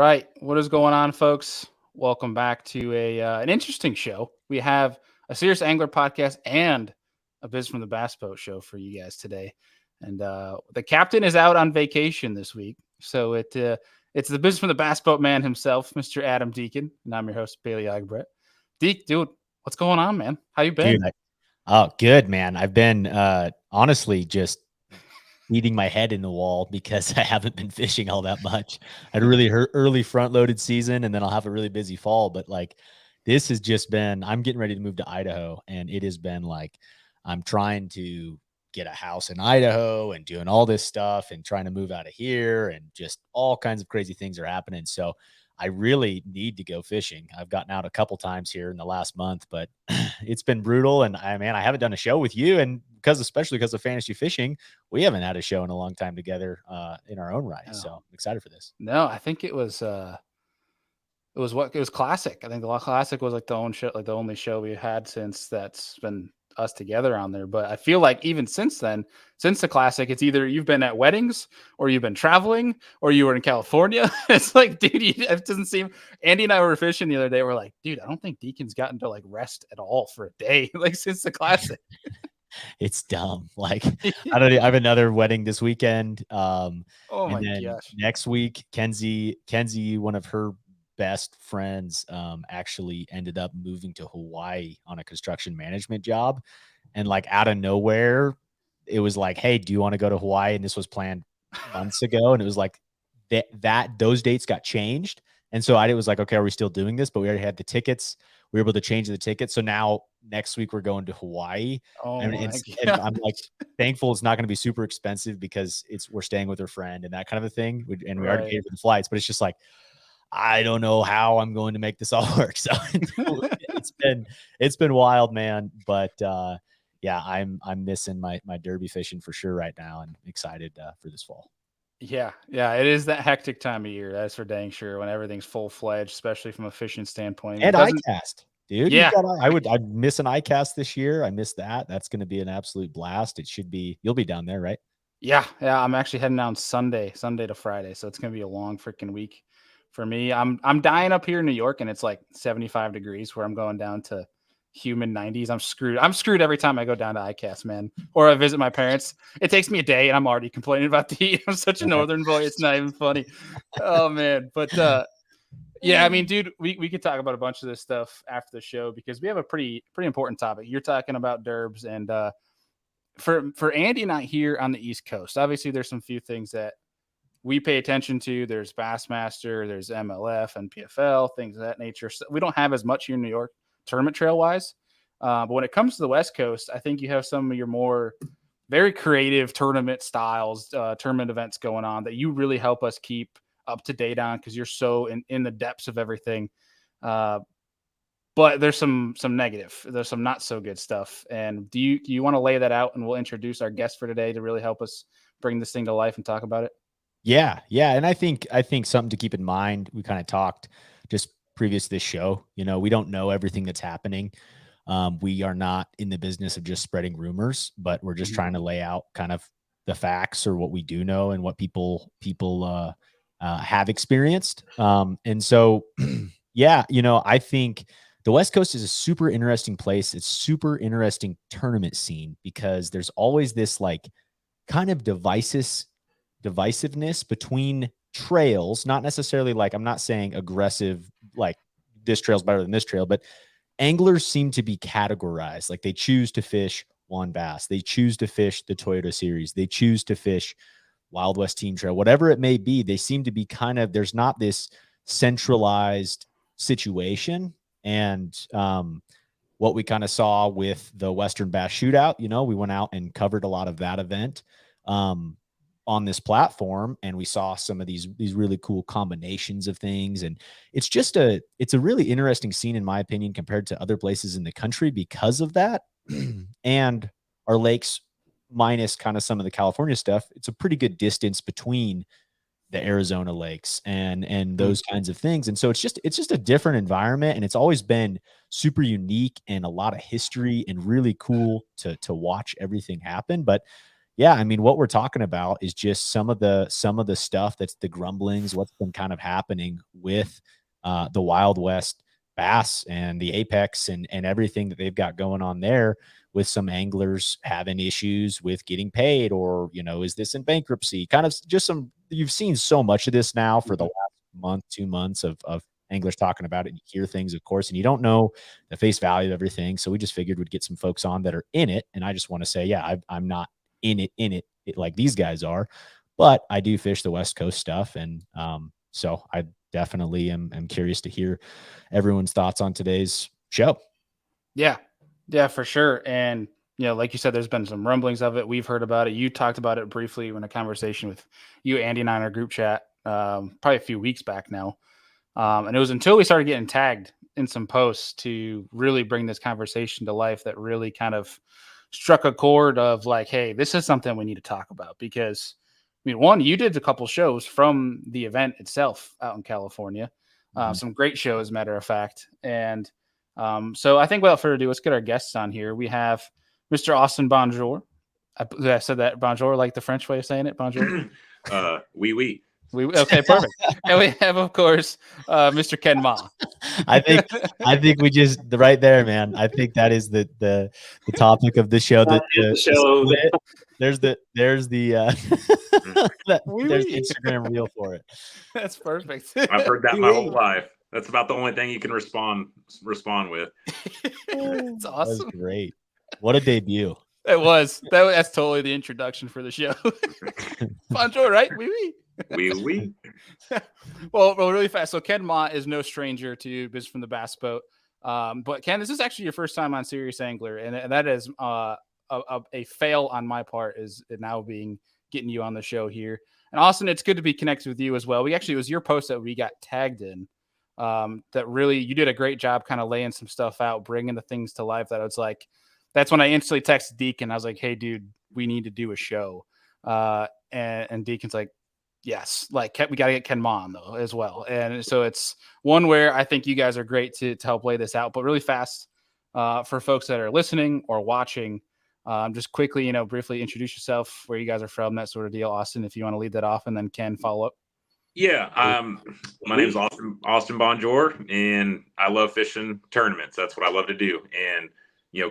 right, what is going on, folks? Welcome back to an interesting show. We have a serious angler podcast and a Biz from the Bass Boat show for you guys today. And the captain is out on vacation this week, so it's the Biz from the Bass Boat man himself, Mr. Adam Deacon, and I'm your host Bailey Agbrett. Deke, dude, what's going on, man? How you been? Dude, good, man. I've been honestly just beating my head in the wall because I haven't been fishing all that much. I had a really early front loaded season, and then I'll have a really busy fall. But like, this has just been, I'm getting ready to move to Idaho, and it has been like, I'm trying to get a house in Idaho and doing all this stuff and trying to move out of here, and just all kinds of crazy things are happening. So I really need to go fishing. I've gotten out a couple times here in the last month, but it's been brutal. And I haven't done a show with you, and especially because of fantasy fishing, we haven't had a show in a long time together in our own right. So I'm excited for this. No, I think it was classic. I think the classic was like the only show we had since that's been us together on there. But I feel like even since then, since the classic, it's either you've been at weddings or you've been traveling or you were in California. It's like, dude, it doesn't seem. Andy and I were fishing the other day. We're like, dude, I don't think Deacon's gotten to like rest at all for a day, like since the classic. It's dumb. Like, I have another wedding this weekend. Oh my gosh. Next week, Kenzie, one of her best friends, actually ended up moving to Hawaii on a construction management job. And like out of nowhere, it was like, hey, do you want to go to Hawaii? And this was planned months ago. And it was like those dates got changed. And so I was like, okay, are we still doing this? But we already had the tickets. We were able to change the ticket. So now next week we're going to Hawaii. Oh and I'm like thankful it's not going to be super expensive because we're staying with her friend and that kind of a thing. And we already paid for the flights, but it's just like, I don't know how I'm going to make this all work. So it's been wild, man. But yeah, I'm missing my derby fishing for sure right now, and excited for this fall. Yeah, it is that hectic time of year. That's for dang sure when everything's full fledged, especially from a fishing standpoint. And ICAST, dude. Yeah, I miss an ICAST this year. I missed that. That's going to be an absolute blast. It should be. You'll be down there, right? Yeah. I'm actually heading down Sunday to Friday, so it's going to be a long freaking week for me. I'm dying up here in New York, and it's like 75 degrees where I'm going down to humid 90s. I'm screwed every time I go down to ICAST, man, or I visit my parents. It takes me a day and I'm already complaining about the heat. I'm such a northern boy. It's not even funny. Oh man. But yeah, I mean, dude, we could talk about a bunch of this stuff after the show because we have a pretty important topic. You're talking about derbs, and for Andy and I here on the East Coast, obviously there's some few things that we pay attention to. There's Bassmaster, there's MLF and PFL, things of that nature. So we don't have as much here in New York tournament trail wise. But when it comes to the West Coast, I think you have some of your more very creative tournament styles, tournament events going on that you really help us keep up to date on because you're so in the depths of everything. But there's some negative. There's some not so good stuff. And do you want to lay that out, and we'll introduce our guest for today to really help us bring this thing to life and talk about it? Yeah. And I think something to keep in mind. We kind of talked just previous to this show. We don't know everything that's happening. We are not in the business of just spreading rumors, but we're just trying to lay out kind of the facts or what we do know and what people have experienced. And so, yeah, I think the West Coast is a super interesting place. It's super interesting tournament scene because there's always this like kind of divisiveness between trails, not necessarily like, I'm not saying aggressive, like this trail's better than this trail, but anglers seem to be categorized. Like they choose to fish WAN Bass. They choose to fish the Toyota Series. They choose to fish Wild West Team Trail, whatever it may be. They seem to be kind of, there's not this centralized situation. And what we kind of saw with the Western Bass Shootout, we went out and covered a lot of that event on this platform, and we saw some of these really cool combinations of things. And it's a really interesting scene, in my opinion, compared to other places in the country because of that. And our lakes, minus kind of some of the California stuff, it's a pretty good distance between the Arizona lakes and those kinds of things. And so it's just a different environment, and it's always been super unique and a lot of history and really cool to watch everything happen. But yeah, I mean, what we're talking about is just some of the stuff that's the grumblings, what's been kind of happening with the Wild West bass and the apex and everything that they've got going on there, with some anglers having issues with getting paid, or is this in bankruptcy? Kind of just some. You've seen so much of this now for the last month, 2 months of anglers talking about it, and you hear things, of course, and you don't know the face value of everything. So we just figured we'd get some folks on that are in it. And I just want to say, yeah, I'm not in it like these guys are, but I do fish the West Coast stuff. And so I definitely am curious to hear everyone's thoughts on today's show. Yeah. Yeah, for sure. And, like you said, there's been some rumblings of it. We've heard about it. You talked about it briefly in a conversation with you, Andy, and I in our group chat, probably a few weeks back now. And it was until we started getting tagged in some posts to really bring this conversation to life that really kind of struck a chord of like, hey, this is something we need to talk about. Because, I mean, one, you did a couple shows from the event itself out in California, some great shows, as a matter of fact. And so I think without further ado, let's get our guests on here. We have Mr. Austin Bonjour. I said that Bonjour like the French way of saying it. Bonjour. Oui, oui. Okay, perfect. And we have, of course, Mr. Ken Ma. I think we just right there, man. I think that is the topic of the show. There's the there's the Instagram reel for it. That's perfect. I've heard that my whole life. That's about the only thing you can respond with. It's awesome. That was great. What a debut. It was. That's totally the introduction for the show. Bonjour, right? Oui, oui. Oui, oui. Well, really fast. So Ken Ma is no stranger to business from the bass boat. But Ken, this is actually your first time on Serious Angler, and that is a fail on my part, is now getting you on the show here. And Austin, it's good to be connected with you as well. It was your post that we got tagged in. That really, you did a great job kind of laying some stuff out, bringing the things to life. That it's like, that's when I instantly texted Deacon. I was like, hey, dude, we need to do a show. And Deacon's like, yes, like we got to get Ken Ma on though as well. And so it's one where I think you guys are great to help lay this out, but really fast for folks that are listening or watching, just quickly, briefly introduce yourself, where you guys are from, that sort of deal. Austin, if you want to lead that off, and then Ken follow up. Yeah. My name's Austin Bonjour, and I love fishing tournaments. That's what I love to do. And,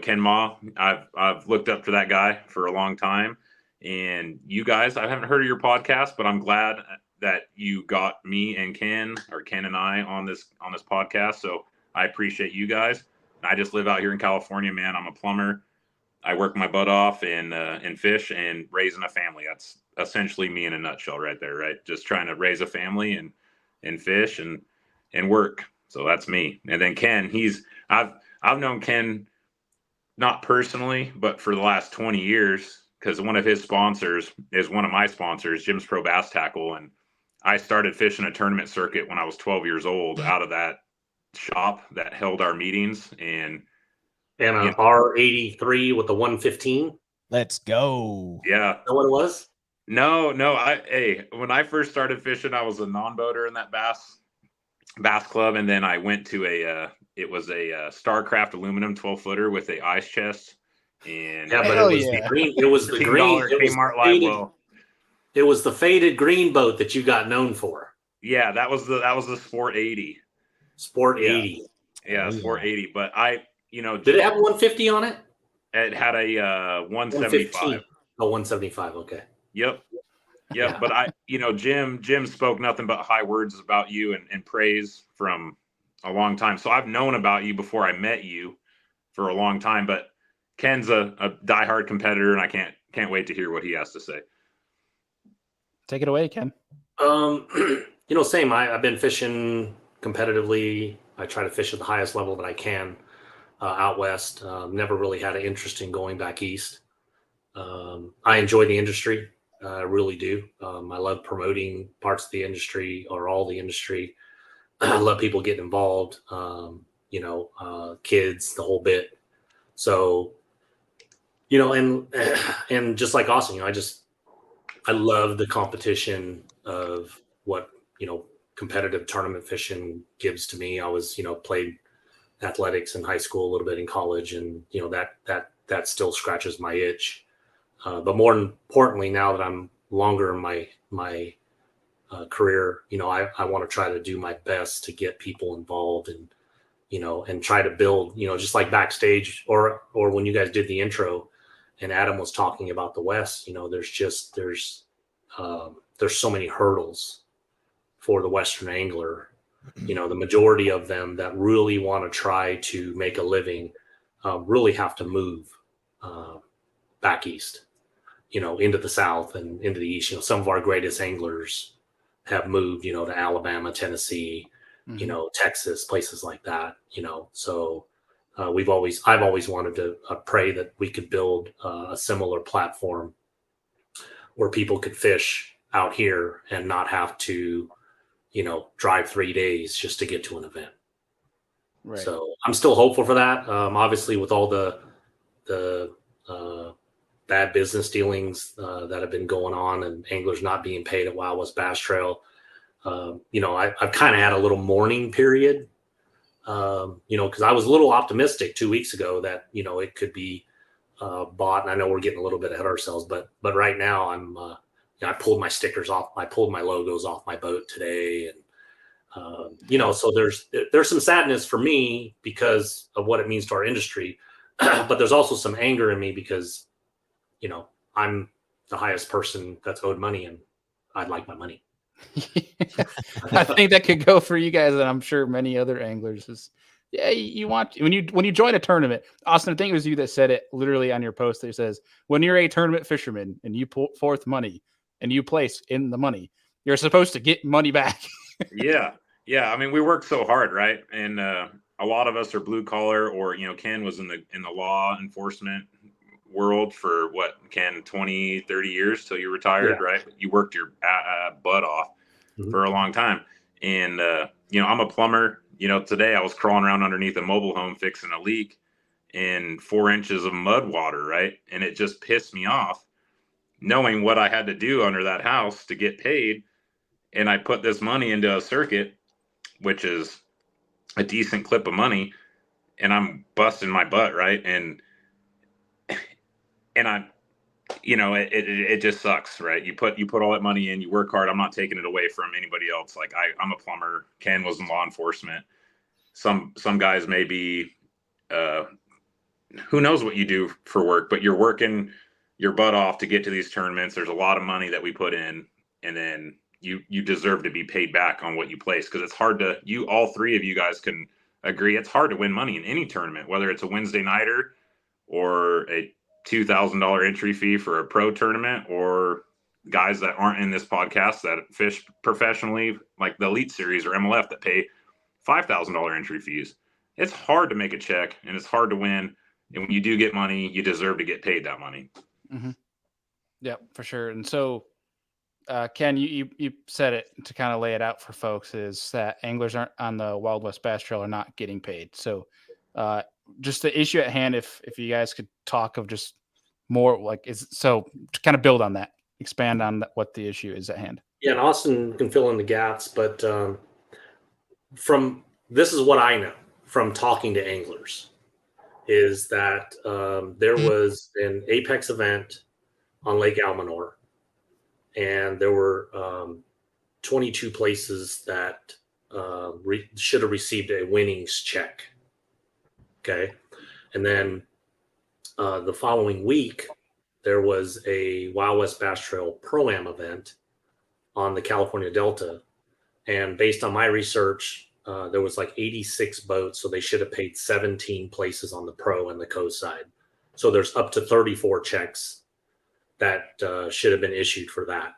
Ken Ma, I've looked up to that guy for a long time. And you guys, I haven't heard of your podcast, but I'm glad that you got me and Ken and I on this podcast. So I appreciate you guys. I just live out here in California, man. I'm a plumber. I work my butt off and fish and raising a family. That's essentially me in a nutshell right there, right? Just trying to raise a family and fish and work. So that's me. And then Ken, I've known Ken not personally, but for the last 20 years, because one of his sponsors is one of my sponsors, Jim's Pro Bass Tackle. And I started fishing a tournament circuit when I was 12 years old out of that shop that held our meetings. And an R83 with the 115. Let's go. Yeah. Is that what it was? No. When I first started fishing, I was a non-boater in that bass club. And then I went to it was a Starcraft aluminum 12-footer with a ice chest. And yeah, but the green. It was the green. It was the faded green boat that you got known for. Yeah, that was the Sport 80. Sport 80. Yeah, Sport 80. But did it have a 150 on it? It had a 175. Oh, 175. Okay. Yep. Yeah. But Jim spoke nothing but high words about you and praise from a long time. So I've known about you before I met you for a long time, but Ken's a diehard competitor, and I can't wait to hear what he has to say. Take it away, Ken. Same. I've been fishing competitively. I try to fish at the highest level that I can out west. Never really had an interest in going back east. I enjoy the industry. I really do. I love promoting parts of the industry or all the industry. I love people getting involved, kids, the whole bit. So, and just like Austin, I love the competition of what, competitive tournament fishing gives to me. I was, played athletics in high school, a little bit in college, and, that still scratches my itch. But more importantly, now that I'm longer in my career, I want to try to do my best to get people involved and and try to build, just like backstage or when you guys did the intro and Adam was talking about the West, there's so many hurdles for the Western angler. The majority of them that really want to try to make a living really have to move back east, into the South and into the East. Some of our greatest anglers have moved, to Alabama, Tennessee, Texas, places like that, so I've always wanted to pray that we could build a similar platform where people could fish out here and not have to, drive 3 days just to get to an event. Right. So I'm still hopeful for that. Obviously with all the bad business dealings that have been going on and anglers not being paid at Wild West Bass Trail, I've kind of had a little mourning period, because I was a little optimistic 2 weeks ago that, it could be bought. And I know we're getting a little bit ahead of ourselves, but right now I pulled my stickers off. I pulled my logos off my boat today. And, so there's some sadness for me because of what it means to our industry, but there's also some anger in me because, I'm the highest person that's owed money and I'd like my money. I think that could go for you guys, and I'm sure many other anglers. You want when you join a tournament, Austin. I think it was you that said it literally on your post. That says when you're a tournament fisherman and you pull forth money and you place in the money, you're supposed to get money back. Yeah. I mean, we work so hard, right? And a lot of us are blue collar, or Ken was in the law enforcement world for Ken, 20, 30 years till you retired, right? You worked your butt off for a long time. And I'm a plumber. Today I was crawling around underneath a mobile home fixing a leak in 4 inches of mud water, right? And it just pissed me off knowing what I had to do under that house to get paid. And I put this money into a circuit, which is a decent clip of money, and I'm busting my butt, right? And I, it just sucks, right? You put all that money in, you work hard. I'm not taking it away from anybody else. Like I'm a plumber. Ken was in law enforcement. Some guys may be, who knows what you do for work, but you're working your butt off to get to these tournaments. There's a lot of money that we put in, and then you deserve to be paid back on what you place, because it's hard to, all three of you guys can agree, it's hard to win money in any tournament, whether it's a Wednesday nighter or a $2,000 entry fee for a pro tournament, or guys that aren't in this podcast that fish professionally, like the Elite Series or MLF, that pay $5,000 entry fees. It's hard to make a check, and it's hard to win. And when you do get money, you deserve to get paid that money. Mm-hmm. Yeah, for sure. And so, Ken, you said it to kind of lay it out for folks, is that anglers aren't on the Wild West Bass Trail are not getting paid. So just the issue at hand, if you guys could talk of just more to kind of build on that, expand on what the issue is at hand. Yeah, and Austin can fill in the gaps, but this is what I know from talking to anglers, is that there was an Apex event on Lake Almanor, and there were 22 places that should have received a winnings check. Okay. And then the following week, there was a Wild West Bass Trail Pro-Am event on the California Delta. And based on my research, there was like 86 boats. So they should have paid 17 places on the pro and the co side. So there's up to 34 checks that should have been issued for that.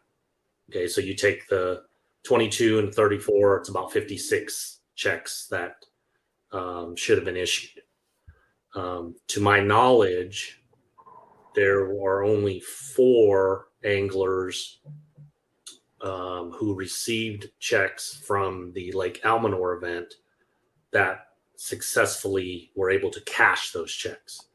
Okay, so you take the 22 and 34, it's about 56 checks that should have been issued. To my knowledge, there are only 4 anglers who received checks from the Lake Almanor event that successfully were able to cash those checks.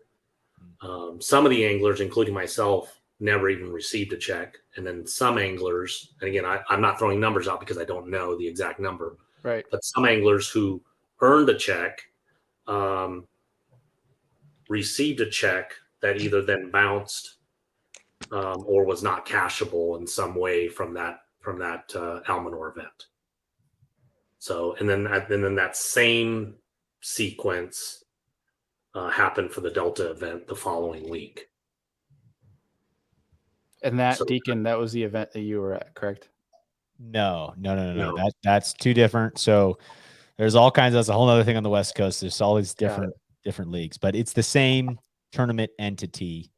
Some of the anglers, including myself, never even received a check. And then some anglers, and again, I'm not throwing numbers out because I don't know the exact number, right? But some anglers who earned a check received a check that either then bounced or was not cashable in some way from that Almanor event. So, and then that same sequence happened for the Delta event the following week. And that, So- Deacon, that was the event that you were at, correct? No. No. That's two different. So there's all kinds. That's a whole other thing on the West Coast. There's all these Got different leagues, but it's the same tournament entity,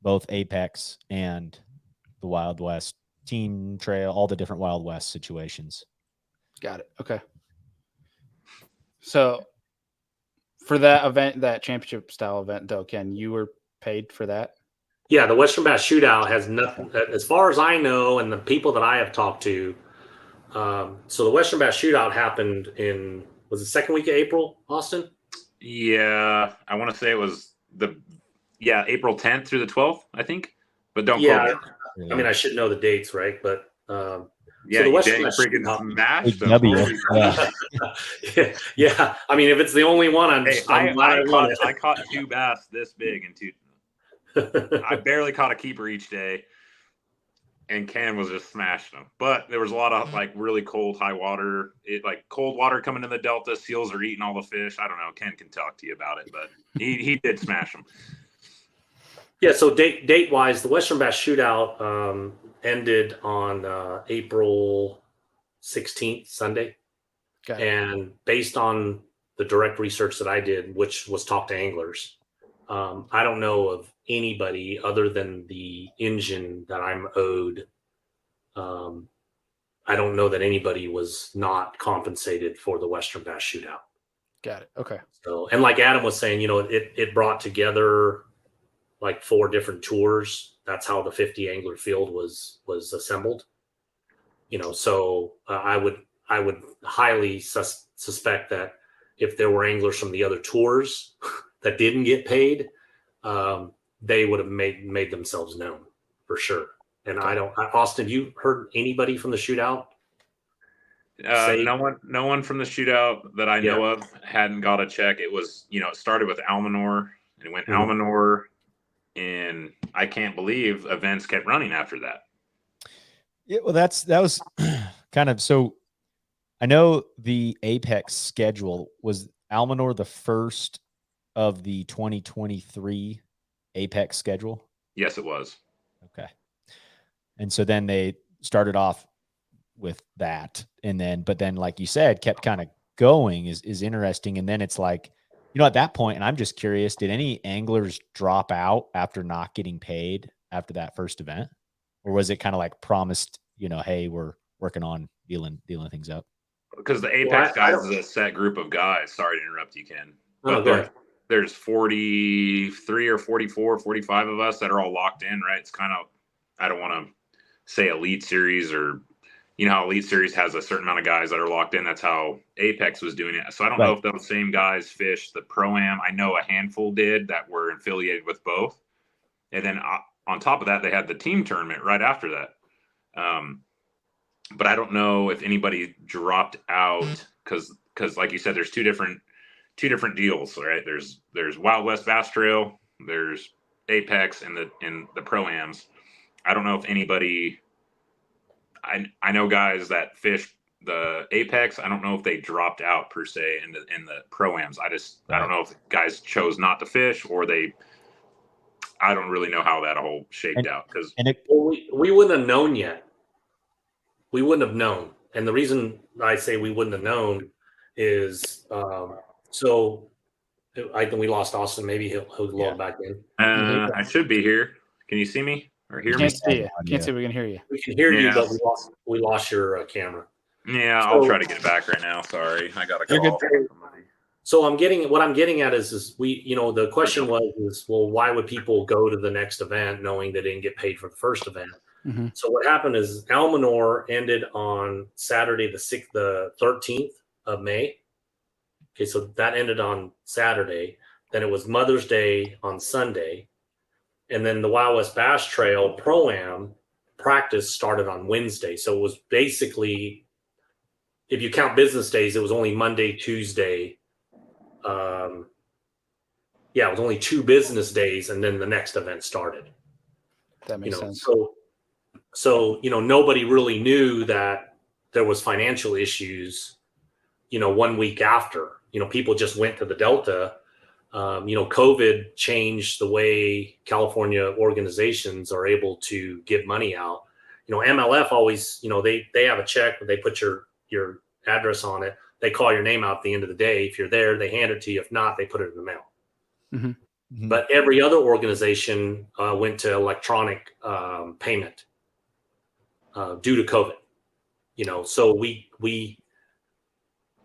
both Apex and the Wild West Team Trail, all the different Wild West situations. Got it. Okay. So for that event, that championship style event, though, Ken, you were paid for that? Yeah, the Western Bass Shootout has nothing, as far as I know, and the people that I have talked to. So the Western Bass Shootout happened was it second week of April, Austin? Yeah, I want to say it was April 10th through the 12th, I think. But don't Yeah, quote me. I mean, I should know the dates, right? But Yeah, so the you Western did Bass freaking Shootout, smashed them. W. Holy crap. yeah. I mean, if it's the only one, I'm Hey, glad I won it. I caught 2 bass this big and 2. I barely caught a keeper each day, and Ken was just smashing them. But there was a lot of like really cold high water. Like cold water coming in the Delta. Seals are eating all the fish. I don't know. Ken can talk to you about it, but he did smash them. Yeah. So date wise, the Western Bass Shootout ended on April 16th, Sunday. Got it. And based on the direct research that I did, which was talk to anglers, I don't know of anybody other than the engine that I'm owed. I don't know that anybody was not compensated for the Western Bass Shootout. Got it. Okay. So, and like Adam was saying, it brought together like 4 different tours. That's how the 50 angler field was assembled. So I would highly suspect that if there were anglers from the other tours that didn't get paid, they would have made themselves known for sure. And Austin, you heard anybody from the shootout? No one from the shootout that I know of hadn't got a check. It was, it started with Almanor and it went Almanor, and I can't believe events kept running after that. Yeah, well, that was kind of, so I know the Apex schedule was Almanor the first of the 2023 Apex schedule. Yes, it was. Okay. And so then they started off with that, but then like you said, kept kind of going is interesting. And then it's like, at that point, and I'm just curious, did any anglers drop out after not getting paid after that first event? Or was it kind of like promised, hey, we're working on dealing things up? Because the Apex guys is a set group of guys. Sorry to interrupt you, Ken. But there's 43 or 44, 45 of us that are all locked in, right? It's kind of, I don't want to say Elite Series, or how Elite Series has a certain amount of guys that are locked in. That's how Apex was doing it. So I don't know if those same guys fished the Pro-Am. I know a handful did that were affiliated with both. And then on top of that, they had the team tournament right after that. But I don't know if anybody dropped out because like you said, there's two different deals, right? There's Wild West Bass Trail, there's Apex, and the Pro-Ams. I don't know if anybody. I know guys that fish the Apex. I don't know if they dropped out per se in the Pro-Ams. I don't know if guys chose not to fish or they. I don't really know how that all shaped out because we wouldn't have known yet. We wouldn't have known, and the reason I say we wouldn't have known is so. I think we lost Austin. Maybe he'll log back in. I should be here. Can you see me or hear me? Can't see you. Can't see. We can hear you. We can hear you, but we lost your camera. Yeah, I'll try to get it back right now. Sorry, I got to call. So what I'm getting at is we, the question was, well, why would people go to the next event knowing they didn't get paid for the first event? Mm-hmm. So what happened is Almanor ended on Saturday, the 13th of May. Okay, so that ended on Saturday. Then it was Mother's Day on Sunday. And then the Wild West Bass Trail Pro-Am practice started on Wednesday. So it was basically, if you count business days, it was only Monday, Tuesday. It was only 2 business days, and then the next event started. That makes sense. So nobody really knew that there was financial issues, 1 week after. People just went to the Delta. COVID changed the way California organizations are able to get money out. MLF always, they have a check, they put your address on it. They call your name out at the end of the day. If you're there, they hand it to you. If not, they put it in the mail. Mm-hmm. Mm-hmm. But every other organization went to electronic payment due to COVID. So we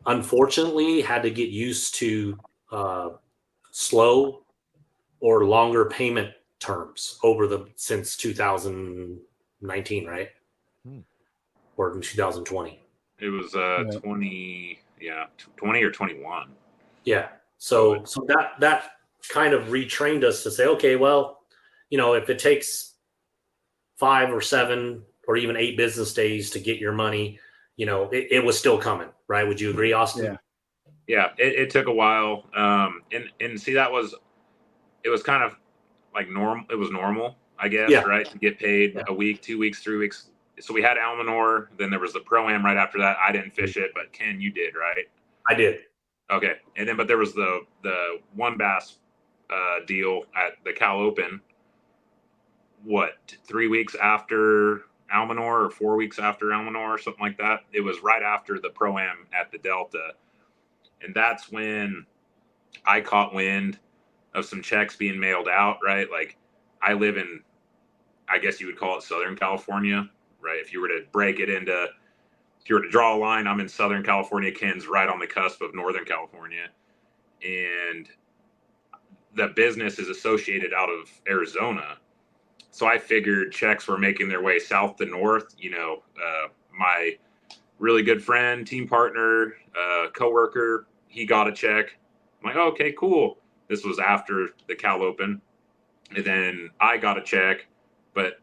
unfortunately had to get used to slow or longer payment terms since 2019, right? Or 2020. It was 20, 20 or 21. Yeah. So that kind of retrained us to say, okay, well, if it takes 5 or 7 or even 8 business days to get your money, it was still coming, right? Would you agree, Austin? Yeah. It took a while. And see, it was kind of like normal. It was normal, I guess, right? To get paid a week, 2 weeks, 3 weeks. So we had Almanor, then there was the Pro-Am right after that. I didn't fish it, but Ken, you did, right? I did. Okay. And then, but there was the one bass deal at the Cal Open. What, 3 weeks after Almanor or 4 weeks after Almanor or something like that? It was right after the Pro-Am at the Delta. And that's when I caught wind of some checks being mailed out, right? Like I live in, I guess you would call it Southern California, right? If you were to draw a line, I'm in Southern California. Ken's right on the cusp of Northern California. And the business is associated out of Arizona. So I figured checks were making their way south to north. My really good friend, team partner, coworker, he got a check. I'm like, oh, okay, cool. This was after the Cal Open. And then I got a check, but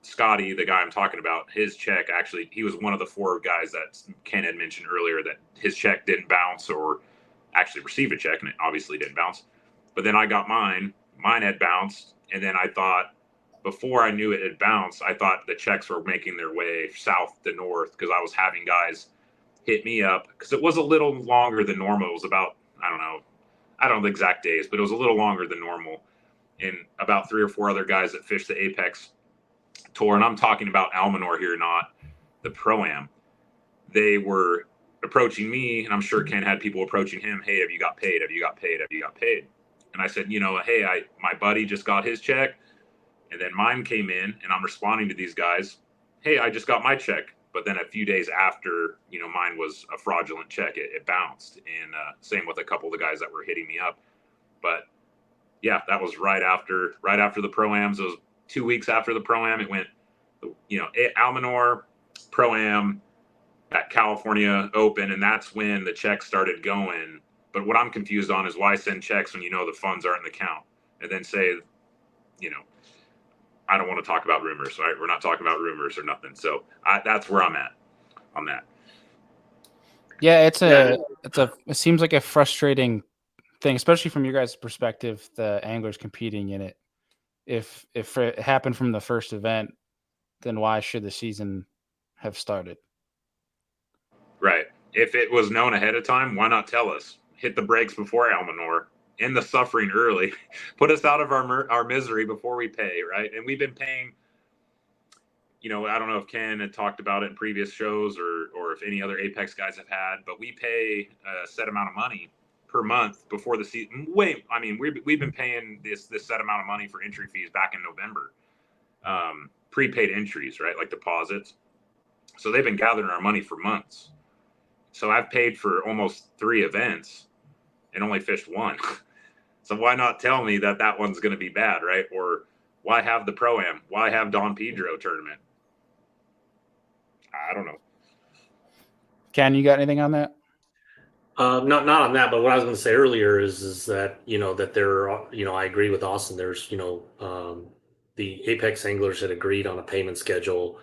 Scotty, the guy I'm talking about, his check actually, he was one of the 4 guys that Ken had mentioned earlier that his check didn't bounce or actually received a check, and it obviously didn't bounce. But then I got mine had bounced. And then I thought, before I knew it had bounced, I thought the checks were making their way south to north because I was having guys hit me up because it was a little longer than normal. It was about, I don't know the exact days, but it was a little longer than normal. And about 3 or 4 other guys that fished the Apex Tour, and I'm talking about Almanor here, not the Pro-Am. They were approaching me, and I'm sure Ken had people approaching him. Hey, have you got paid? Have you got paid? Have you got paid? And I said, hey, my buddy just got his check, and then mine came in, and I'm responding to these guys. Hey, I just got my check. But then a few days after, mine was a fraudulent check. It bounced, and same with a couple of the guys that were hitting me up. But yeah, that was right after the Pro-Ams. It was 2 weeks after the Pro-Am. It went, Almanor, Pro-Am, at California Open, and that's when the checks started going. But what I'm confused on is why send checks when the funds aren't in the account, and then say, I don't want to talk about rumors, right? We're not talking about rumors or nothing. So that's where I'm at on that. Yeah, it seems like a frustrating thing, especially from your guys' perspective, the anglers competing in it. If it happened from the first event, then why should the season have started? Right. If it was known ahead of time, why not tell us? Hit the brakes before Almanor. End the suffering early. Put us out of our misery before we pay, right? And we've been paying, I don't know if Ken had talked about it in previous shows or if any other Apex guys have had, but we pay a set amount of money per month before the season. We've been paying this set amount of money for entry fees back in November. Prepaid entries, right? Like deposits. So they've been gathering our money for months. So I've paid for almost 3 events and only fished 1. So why not tell me that one's going to be bad, right? Or why have the Pro-Am? Why have Don Pedro tournament? I don't know. Ken, you got anything on that? Not on that, but what I was going to say earlier is that that there are, I agree with Austin. There's the Apex anglers had agreed on a payment schedule.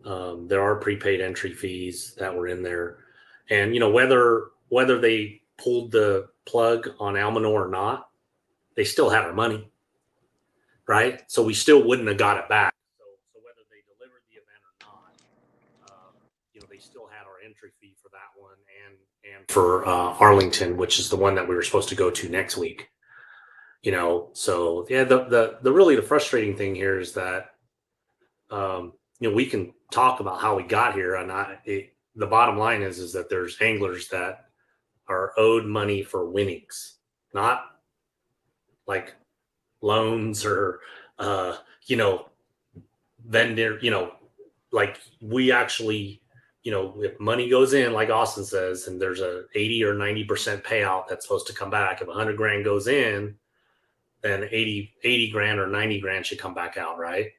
There are prepaid entry fees that were in there, and whether they pulled the plug on Almanor or not, they still had our money. right? So we still wouldn't have got it back. So whether they delivered the event or not, they still had our entry fee for that one and for Arlington, which is the one that we were supposed to go to next week. So yeah, the really the frustrating thing here is that we can talk about how we got here, and the bottom line is that there's anglers that are owed money for winnings, not like loans or vendor, like we actually, if money goes in, like Austin says, and there's a 80 or 90% payout that's supposed to come back, if 100 grand goes in, then 80 grand or 90 grand should come back out, right?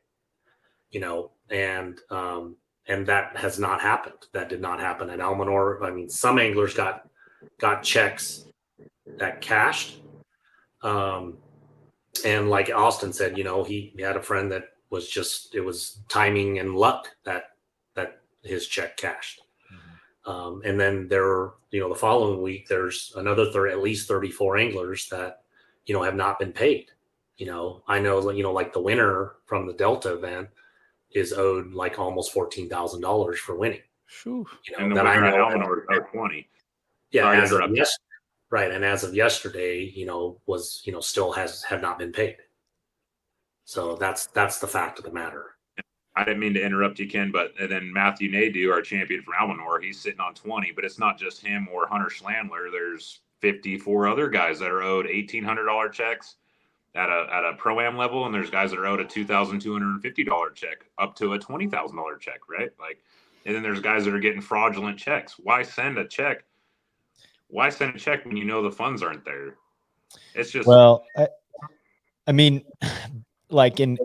And that has not happened. That did not happen at Almanor. I mean, some anglers got checks that cashed. And like Austin said, he had a friend that was it was timing and luck that his check cashed. And then the following week, there's another at least 34 anglers that, have not been paid. I know, like the winner from the Delta event is owed like almost $14,000 for winning. And the winner at Almanor is owed 20. Yeah, right. And as of yesterday, was still have not been paid. So that's the fact of the matter. I didn't mean to interrupt you, Ken, but then Matthew Nadeau, our champion from Almanor, he's sitting on 20, but it's not just him or Hunter Schlandler. There's 54 other guys that are owed $1,800 checks at a pro-am level, and there's guys that are owed a $2,250 check up to a $20,000 check, right? Like, and then there's guys that are getting fraudulent checks. Why send a check? Why send a check when the funds aren't there? It's just, well, I mean, like in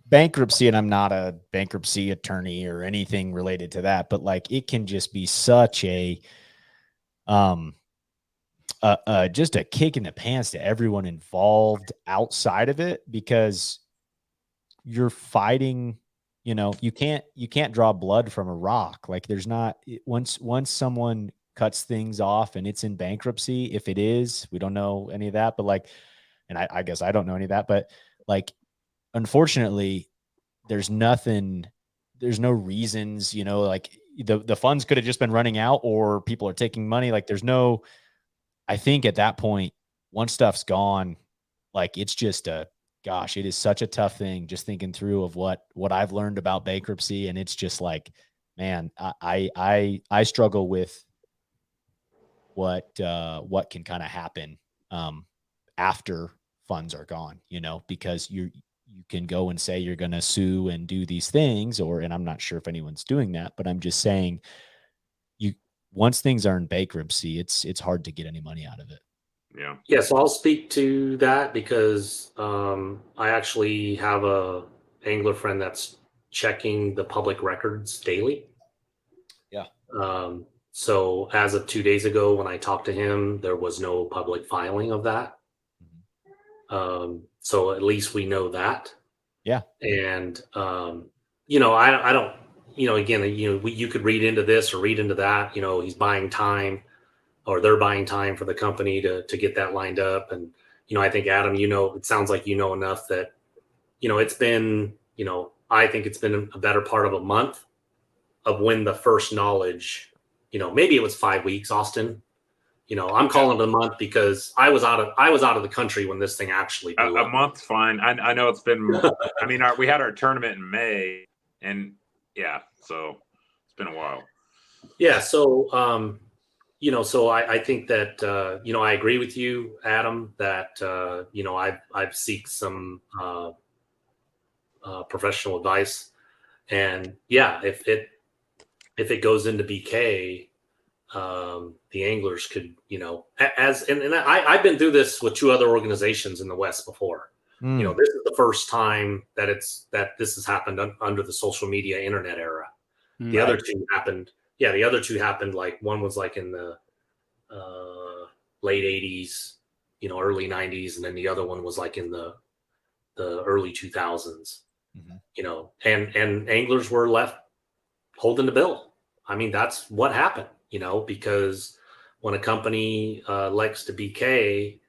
bankruptcy, and I'm not a bankruptcy attorney or anything related to that, but like it can just be such a just a kick in the pants to everyone involved outside of it, because you're fighting, you can't draw blood from a rock. Like there's not, once someone cuts things off and it's in bankruptcy, if it is, we don't know any of that, but like, and I guess I don't know any of that, but like, unfortunately, there's no reasons, like the funds could have just been running out, or people are taking money. Like I think at that point, once stuff's gone, like it's just gosh, it is such a tough thing just thinking through of what I've learned about bankruptcy. And it's just like, man, I struggle with what can kind of happen after funds are gone, because you can go and say you're going to sue and do these things, and I'm not sure if anyone's doing that, but I'm just saying once things are in bankruptcy, it's hard to get any money out of it. Yeah. So I'll speak to that because I actually have a angler friend that's checking the public records daily. Yeah. So as of 2 days ago, when I talked to him, there was no public filing of that. So at least we know that. Yeah. And, I don't, again, you could read into this or read into that, he's buying time, or they're buying time for the company to get that lined up. And, I think Adam, it sounds like enough that, it's been, I think it's been a better part of a month of when the first knowledge, maybe it was 5 weeks, Austin. I'm calling it a month because I was out of the country when this thing actually blew up. A month's fine. I know it's been. I mean, we had our tournament in May, and yeah, so it's been a while. Yeah. So, so I think that I agree with you, Adam, that I've seeked some professional advice, and yeah, if it goes into BK. The anglers could, I've been through this with 2 other organizations in the West before. This is the first time that this has happened under the social media internet era. The other two happened. Yeah. The other 2 happened. Like one was like in the late 80s, early 90s. And then the other one was like in the early 2000s, and anglers were left holding the bill. I mean, that's what happened. Because when a company elects to BK,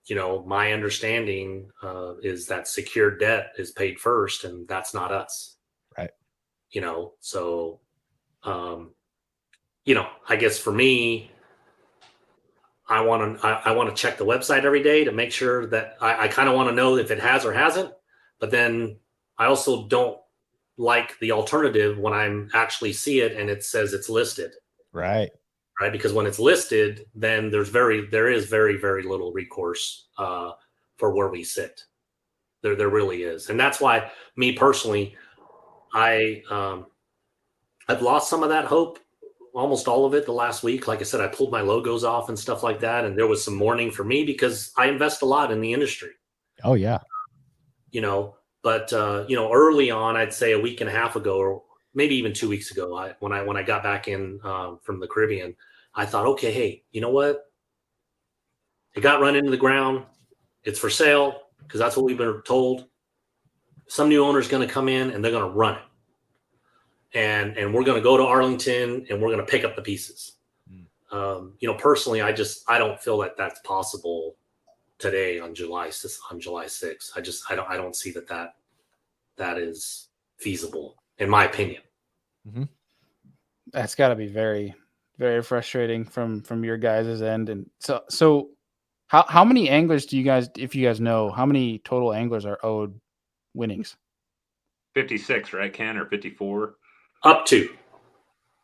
my understanding is that secured debt is paid first, and that's not us. Right. So, I guess for me, I want to check the website every day to make sure that I kind of want to know if it has or hasn't. But then I also don't like the alternative when I'm actually see it and it says it's listed. Right. Right. Because when it's listed, then there is very, very little recourse for where we sit. There really is. And that's why me personally, I've lost some of that hope, almost all of it the last week. Like I said, I pulled my logos off and stuff like that. And there was some mourning for me because I invest a lot in the industry. Oh yeah. But early on, I'd say a week and a half ago, or maybe even 2 weeks ago, when I got back in from the Caribbean, I thought, okay, hey, you know what? It got run into the ground. It's for sale because that's what we've been told. Some new owner is going to come in and they're going to run it. And we're going to go to Arlington and we're going to pick up the pieces. Personally, I don't feel that that's possible today on July 6th. I don't see that is feasible in my opinion. Mm-hmm. That's got to be very, very frustrating from your guys' end. And so how many anglers do you guys, if you guys know, how many total anglers are owed winnings? 56, right, Ken, or 54? Up to.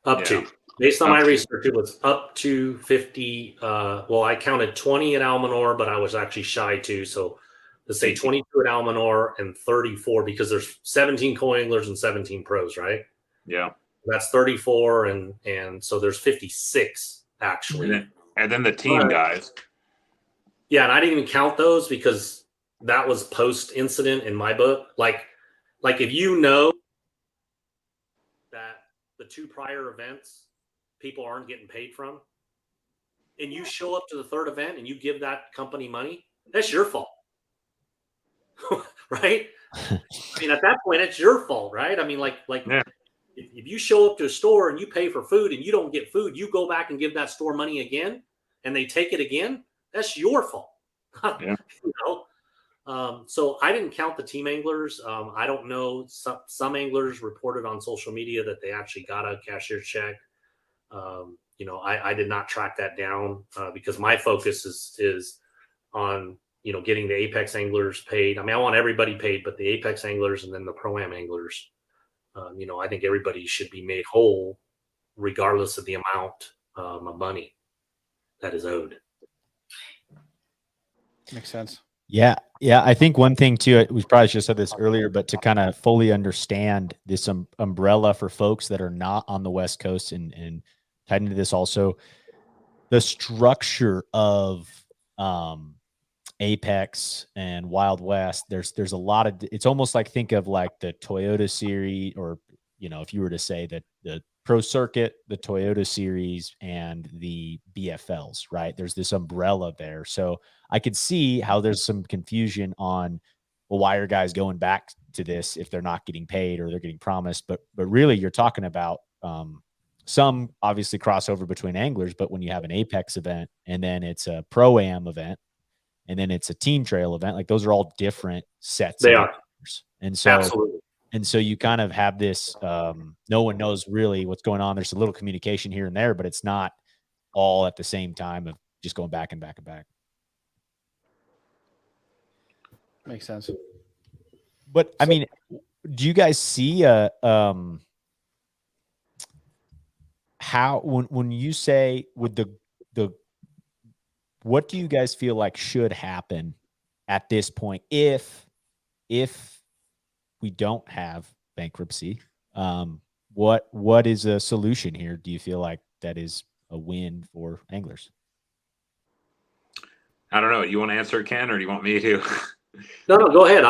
Yeah. Based on my research, it was up to 50. I counted 20 at Almanor, but I was actually shy too. So let's say 22 at Almanor and 34 because there's 17 co-anglers and 17 pros, right? Yeah. That's 34, and so there's 56 actually. And then the team guys. Yeah, and I didn't even count those because that was post-incident in my book. Like if you know that the 2 prior events people aren't getting paid from, and you show up to the 3rd event and you give that company money, that's your fault. Right? I mean, at that point, it's your fault, right? I mean, Yeah. if you show up to a store and you pay for food and you don't get food, you go back and give that store money again and they take it again, that's your fault. Yeah. So I didn't count the team anglers. I don't know. Some anglers reported on social media that they actually got a cashier check. I did not track that down because my focus is on getting the apex anglers paid. I mean, I want everybody paid, but the apex anglers and then the pro-am anglers. I think everybody should be made whole, regardless of the amount of money that is owed. Makes sense. Yeah. I think one thing too, we probably should have said this earlier, but to kind of fully understand this umbrella for folks that are not on the West Coast and tied into this also, the structure of Apex and Wild West, there's a lot of, it's almost like, think of like the Toyota series, or, if you were to say that the Pro Circuit, the Toyota series, and the BFLs, right? There's this umbrella there. So I could see how there's some confusion on, well, why are guys going back to this if they're not getting paid or they're getting promised? But really you're talking about some obviously crossover between anglers, but when you have an Apex event and then it's a Pro-Am event and then it's a team trail event, like those are all different sets. They are. Anglers. And so, absolutely. And so you kind of have this, no one knows really what's going on. There's a little communication here and there, but it's not all at the same time of just going back and back and back. Makes sense. But I mean, do you guys see how, when you say with the, what do you guys feel like should happen at this point if we don't have bankruptcy? What is a solution here? Do you feel like that is a win for anglers? I don't know. You want to answer, Ken, or do you want me to? No, go ahead.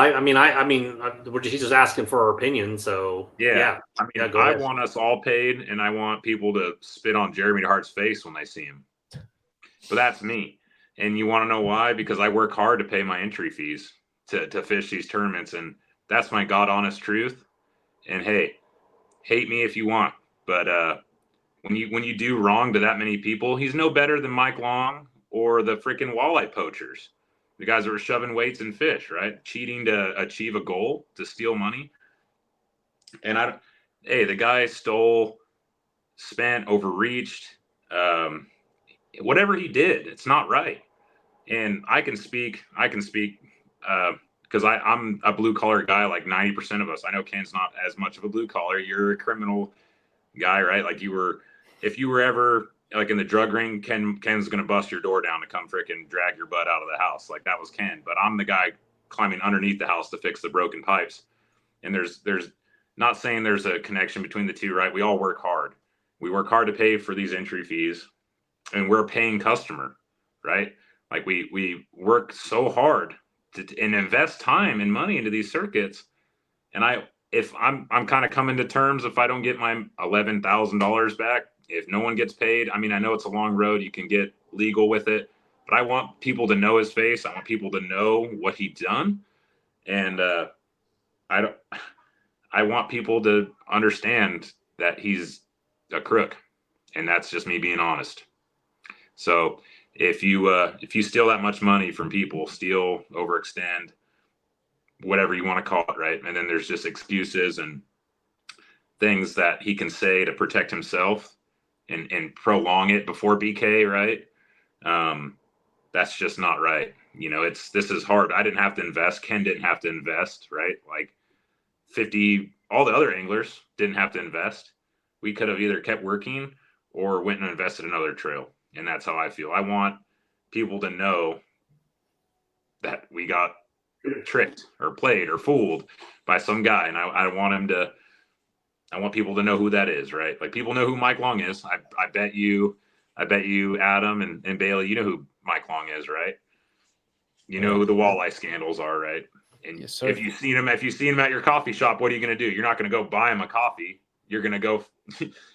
He's just asking for our opinion. So yeah. Go I ahead. want us all paid, and I want people to spit on Jeremy DeHart's face when they see him. But that's me. And you want to know why? Because I work hard to pay my entry fees to fish these tournaments, and that's my God honest truth. And hey, hate me if you want, but when you do wrong to that many people, he's no better than Mike Long or the freaking walleye poachers. The guys that were shoving weights in fish, right? Cheating to achieve a goal, to steal money. And the guy stole, spent, overreached, whatever he did, it's not right. And I can speak because I'm a blue collar guy, like 90% of us. I know Ken's not as much of a blue collar. You're a criminal guy, right? Like if you were ever like in the drug ring, Ken's gonna bust your door down to come freaking drag your butt out of the house. Like that was Ken. But I'm the guy climbing underneath the house to fix the broken pipes. And there's not saying there's a connection between the two, right? We all work hard. We work hard to pay for these entry fees, and we're a paying customer, right? Like we work so hard and invest time and money into these circuits. And if I'm kind of coming to terms, if I don't get my $11,000 back, if no one gets paid, I mean, I know it's a long road. You can get legal with it, but I want people to know his face. I want people to know what he's done. And I want people to understand that he's a crook, and that's just me being honest. So if you steal that much money from people, steal, overextend, whatever you want to call it, right? And then there's just excuses and things that he can say to protect himself and prolong it before BK, right? That's just not right. You know, this is hard. I didn't have to invest. Ken didn't have to invest, right? Like all the other anglers didn't have to invest. We could have either kept working or went and invested in another trail. And that's how I feel. I want people to know that we got tricked or played or fooled by some guy. And I want people to know who that is, right? Like people know who Mike Long is. I bet you, Adam and Bailey, you know who Mike Long is, right? You know who the walleye scandals are, right? And Yes, sir. if you see him at your coffee shop, what are you going to do? You're not going to go buy him a coffee. You're going to go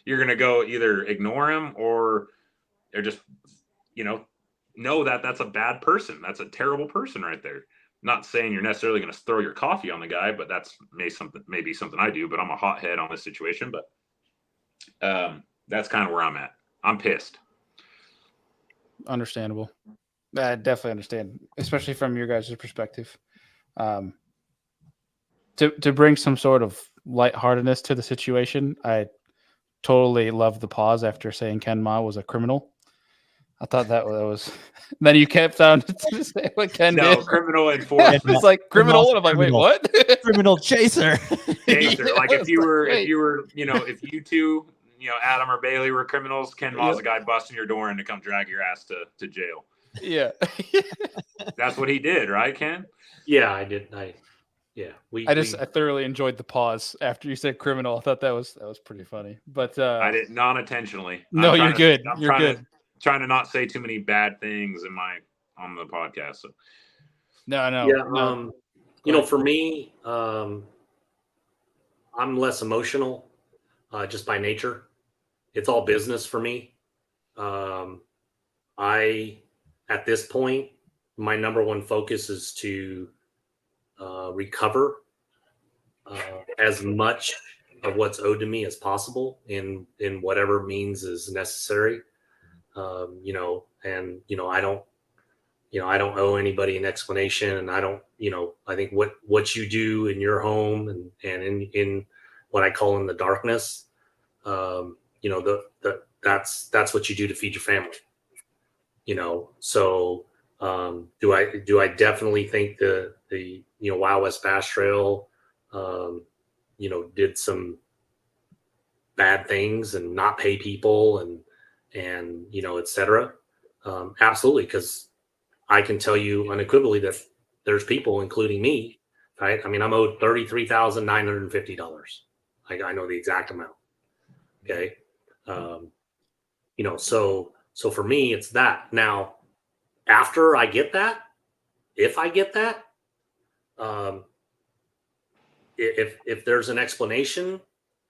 either ignore him or just, know that that's a bad person. That's a terrible person right there. Not saying you're necessarily going to throw your coffee on the guy, but that's maybe something I do, but I'm a hothead on this situation. But that's kind of where I'm at. I'm pissed. Understandable. I definitely understand, especially from your guys' perspective. To bring some sort of lightheartedness to the situation, I totally loved the pause after saying Ken Ma was a criminal. I thought that was. Then you kept on to say what Ken did. Criminal enforcement. It's like criminal, and I'm like, wait, what? Criminal chaser. Chaser. Yeah, Like if you were, wait. if you two, Adam or Bailey were criminals, Ken Ma's the guy busting your door in to come drag your ass to jail. Yeah. That's what he did, right, Ken? Yeah, I did. I thoroughly enjoyed the pause after you said criminal. I thought that was pretty funny. But I did non-intentionally. No, you're good. You're good. Trying to not say too many bad things on the podcast. So. No. Yeah. For me, I'm less emotional, just by nature. It's all business for me. At this point, my number one focus is to recover as much of what's owed to me as possible in whatever means is necessary. I don't owe anybody an explanation, and I don't, I think what you do in your home and in what I call in the darkness, that's what you do to feed your family, so do I definitely think the Wild West Bass Trail, did some bad things and not pay people and et cetera. Absolutely. Because I can tell you unequivocally that there's people, including me, right? I mean, I'm owed $33,950. I know the exact amount. Okay. So for me, it's that. Now, after I get that, if I get that, if there's an explanation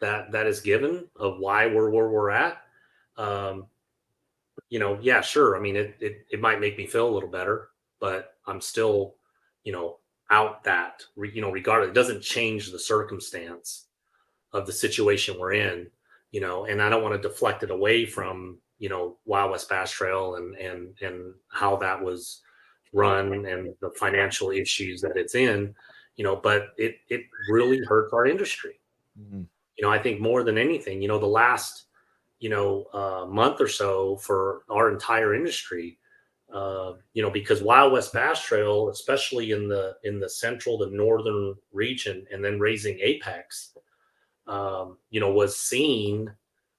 that is given of why we're where we're at, yeah, sure. I mean, it might make me feel a little better, but I'm still, out that, regardless. It doesn't change the circumstance of the situation we're in, and I don't want to deflect it away from, Wild West Bass Trail and how that was, run and the financial issues that it's in, but it really hurts our industry. Mhm. I think more than anything, the last, month or so for our entire industry, because Wild West Bass Trail, especially in the central to northern region, and then raising apex, was seen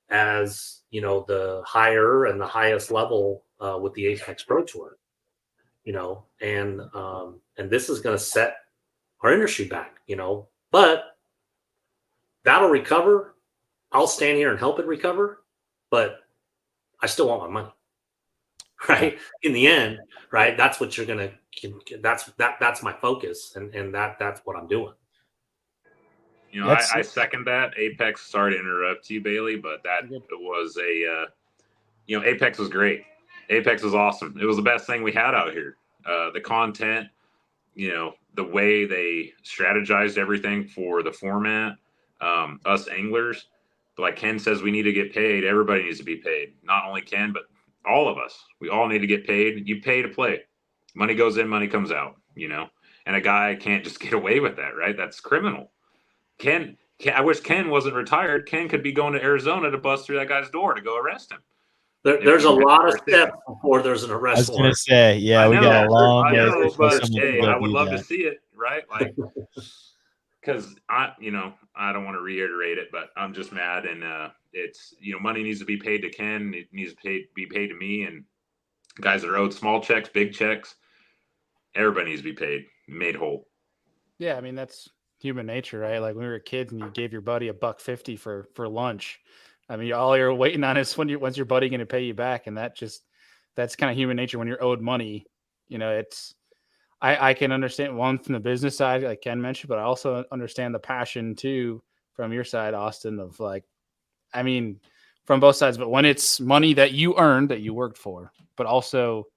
as the higher and the highest level with the Apex Pro Tour, and this is going to set our industry back, but that'll recover. I'll stand here and help it recover, but I still want my money, right? In the end, right? That's what you're gonna. That's my focus, and that's what I'm doing. I second that. Apex, sorry to interrupt you, Bailey, but that was Apex was great. Apex was awesome. It was the best thing we had out here. The content, the way they strategized everything for the format, us anglers. Like Ken says, we need to get paid. Everybody needs to be paid. Not only Ken, but all of us. We all need to get paid. You pay to play. Money goes in, money comes out, and a guy can't just get away with that, right? That's criminal. I wish Ken wasn't retired. Ken could be going to Arizona to bust through that guy's door to go arrest him. There's a lot of steps before there's an arrest. I was going to say, yeah, we got a long way. But hey, I would love to see it, right? Like, because I don't want to reiterate it, but I'm just mad, and it's money needs to be paid to Ken. It needs to be paid to me, and guys that are owed small checks, big checks. Everybody needs to be paid, made whole. Yeah, I mean that's human nature, right? Like when we were kids and you gave your buddy $1.50 for lunch. I mean, all you're waiting on is when's your buddy going to pay you back, and that's kind of human nature when you're owed money. It's I can understand one from the business side, like Ken mentioned, but I also understand the passion too from your side, Austin, of like, I mean, from both sides. But when it's money that you earned, that you worked for, but also,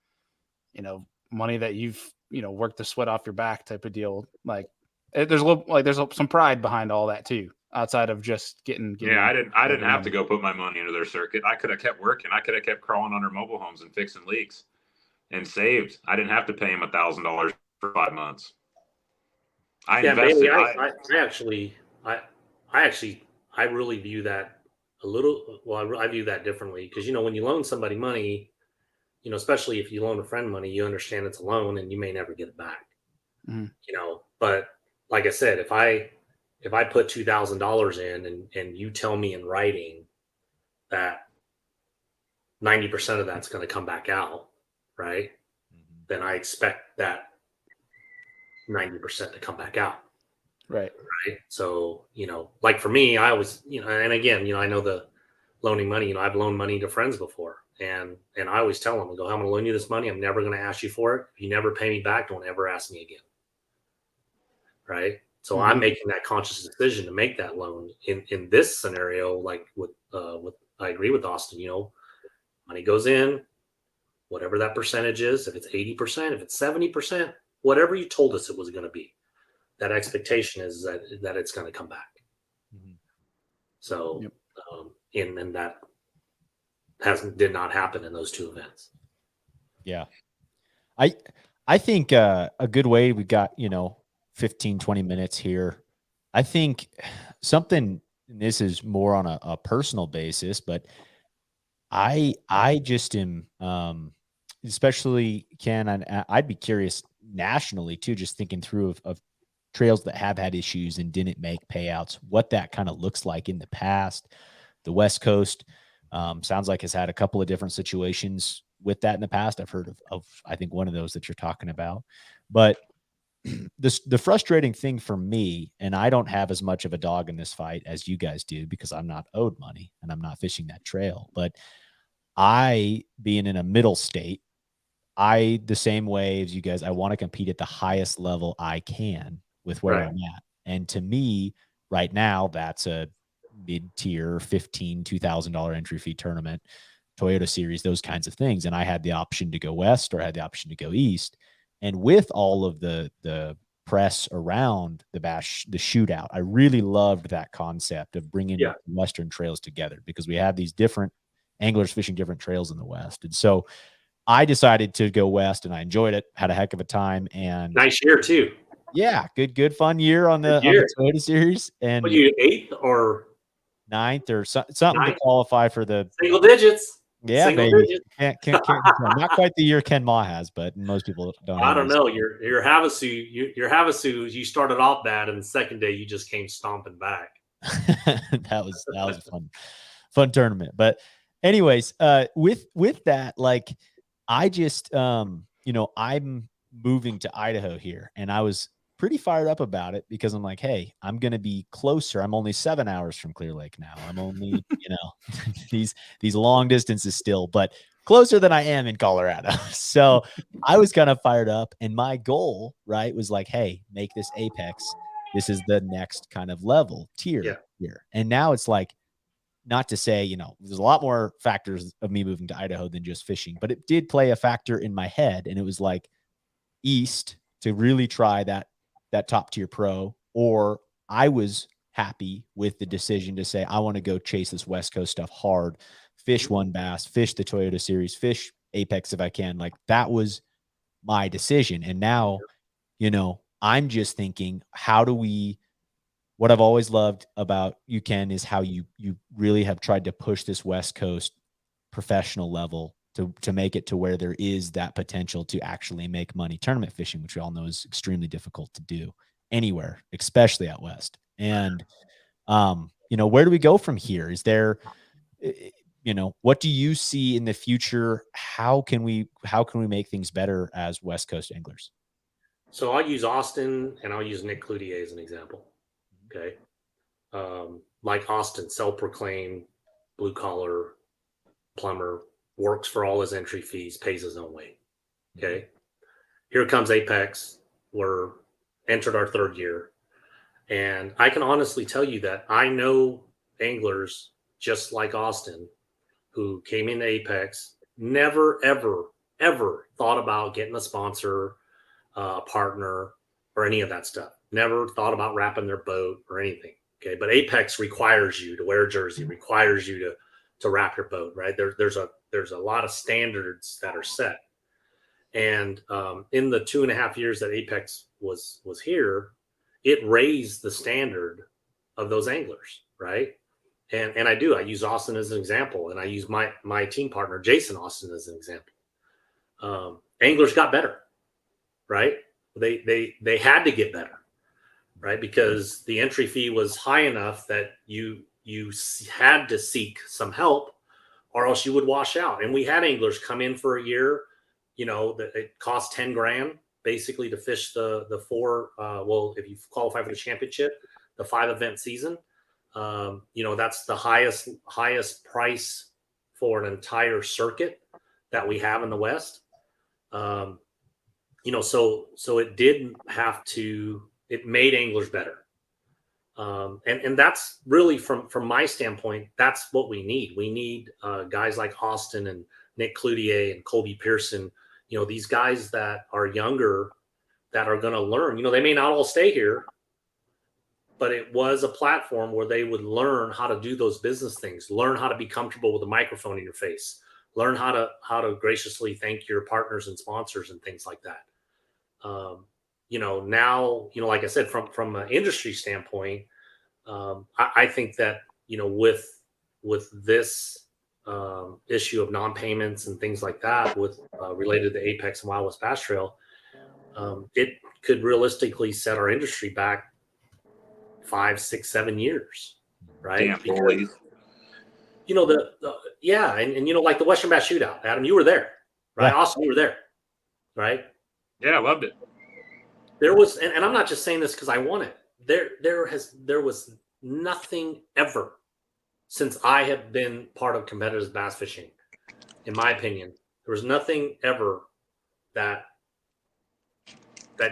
money that you've worked the sweat off your back type of deal, like there's some pride behind all that too, outside of just getting. Yeah, I didn't have to go put my money into their circuit. I could have kept working. I could have kept crawling under mobile homes and fixing leaks, and saved. I didn't have to pay him $1,000 for 5 months. I invested. Bailey, I really view that a little. Well, I view that differently because when you loan somebody money, especially if you loan a friend money, you understand it's a loan and you may never get it back. Mm-hmm. But like I said, if I put $2,000 in and you tell me in writing that 90% of that's going to come back out, right? Mm-hmm. Then I expect that 90% to come back out. Right. So, like for me, I was, and again, I know the loaning money, I've loaned money to friends before. And I always tell them, I go, I'm going to loan you this money. I'm never going to ask you for it. If you never pay me back, don't ever ask me again. Right. So I'm making that conscious decision to make that loan in this scenario. Like with I agree with Austin, money goes in, whatever that percentage is, if it's 80%, if it's 70%, whatever you told us it was going to be, that expectation is that it's going to come back. Mm-hmm. So, and that did not happen in those two events. Yeah. I think a good way, we got, 15, 20 minutes here. I think something, and this is more on a personal basis, but I just am, especially Ken, and I'd be curious nationally too, just thinking through of trails that have had issues and didn't make payouts, what that kind of looks like in the past. The West Coast sounds like has had a couple of different situations with that in the past. I've heard of I think one of those that you're talking about, but the frustrating thing for me, and I don't have as much of a dog in this fight as you guys do because I'm not owed money and I'm not fishing that trail, but I, being in a middle state, the same way as you guys, I want to compete at the highest level I can with where I'm at. And to me right now, that's a mid-tier $2,000 entry fee tournament, Toyota Series, those kinds of things. And I had the option to go west or I had the option to go east. And with all of the press around the shootout, I really loved that concept of bringing Western trails together because we have these different anglers fishing different trails in the West. And so I decided to go west, and I enjoyed it. Had a heck of a time, and Nice year too. yeah, good fun year on the Toyota Series, and What, you 8th or 9th or something to Ninth? qualify for the Single digits. yeah, Single baby. digits. Can't not quite the year Ken Ma has, but most people don't. I don't know. Your Havasu, your Havasu, you started off bad, and the second day you just came stomping back. that was a fun tournament. But anyways, with that, like I just you know, I'm moving to Idaho here, and I was pretty fired up about it because I'm like, hey, I'm gonna be closer. I'm only 7 hours from Clear Lake now. I'm only, you know, these long distances still, but closer than I am in Colorado. So I was kind of fired up, and my goal, right, was like, hey, make this Apex. This is the next kind of level tier here. And now it's like, not to say, you know, there's a lot more factors of me moving to Idaho than just fishing, but it did play a factor in my head. And it was like East to really try that top tier pro, or I was happy with the decision to say, I want to go chase this West Coast stuff hard, fish one bass, fish the Toyota Series, fish Apex if I can. Like that was my decision. And now, you know, I'm just thinking, how do we, what I've always loved about you, Ken, is how you really have tried to push this West Coast professional level to make it to where there is that potential to actually make money tournament fishing, which we all know is extremely difficult to do anywhere, especially out West. And, you know, where do we go from here? Is there, you know, what do you see in the future? How can we make things better as West Coast anglers? So I'll use Austin and I'll use Nick Cloutier as an example. Okay. Like Austin, self-proclaimed blue collar plumber, works for all his entry fees, pays his own way. Okay. Here comes Apex. We're entered our 3rd year. And I can honestly tell you that I know anglers just like Austin who came into Apex, never, ever, ever thought about getting a sponsor, a partner, or any of that stuff. Never thought about wrapping their boat or anything. Okay. But Apex requires you to wear a jersey, requires you to wrap your boat, right? There's a lot of standards that are set. And in the 2.5 years that Apex was here, it raised the standard of those anglers, right? And I use Austin as an example, and I use my team partner Jason Austin as an example. Anglers got better, right? They had to get better, right? Because the entry fee was high enough that you had to seek some help, or else you would wash out. And we had anglers come in for a year, you know, that it cost 10 grand basically to fish the 4. Well, if you qualify for the championship, the 5 event season, you know, that's the highest price for an entire circuit that we have in the West. You know, so it didn't have to, it made anglers better. And that's really from my standpoint, that's what we need. We need guys like Austin and Nick Cloutier and Colby Pearson, you know, these guys that are younger that are going to learn. You know, they may not all stay here, but it was a platform where they would learn how to do those business things, learn how to be comfortable with a microphone in your face, learn how to graciously thank your partners and sponsors and things like that. You know, now, you know, like I said, from an industry standpoint, I think that, you know, with this issue of non-payments and things like that, with related to Apex and Wild West Bass Trail, it could realistically set our industry back 5, 6, 7 years, right? Damn, because, you know, and you know, like the Western Bass Shootout, Adam, you were there, right? Yeah. Austin, you were there, right? Yeah, I loved it. There was, and I'm not just saying this because I won it. There was nothing ever since I have been part of competitive bass fishing, in my opinion. There was nothing ever that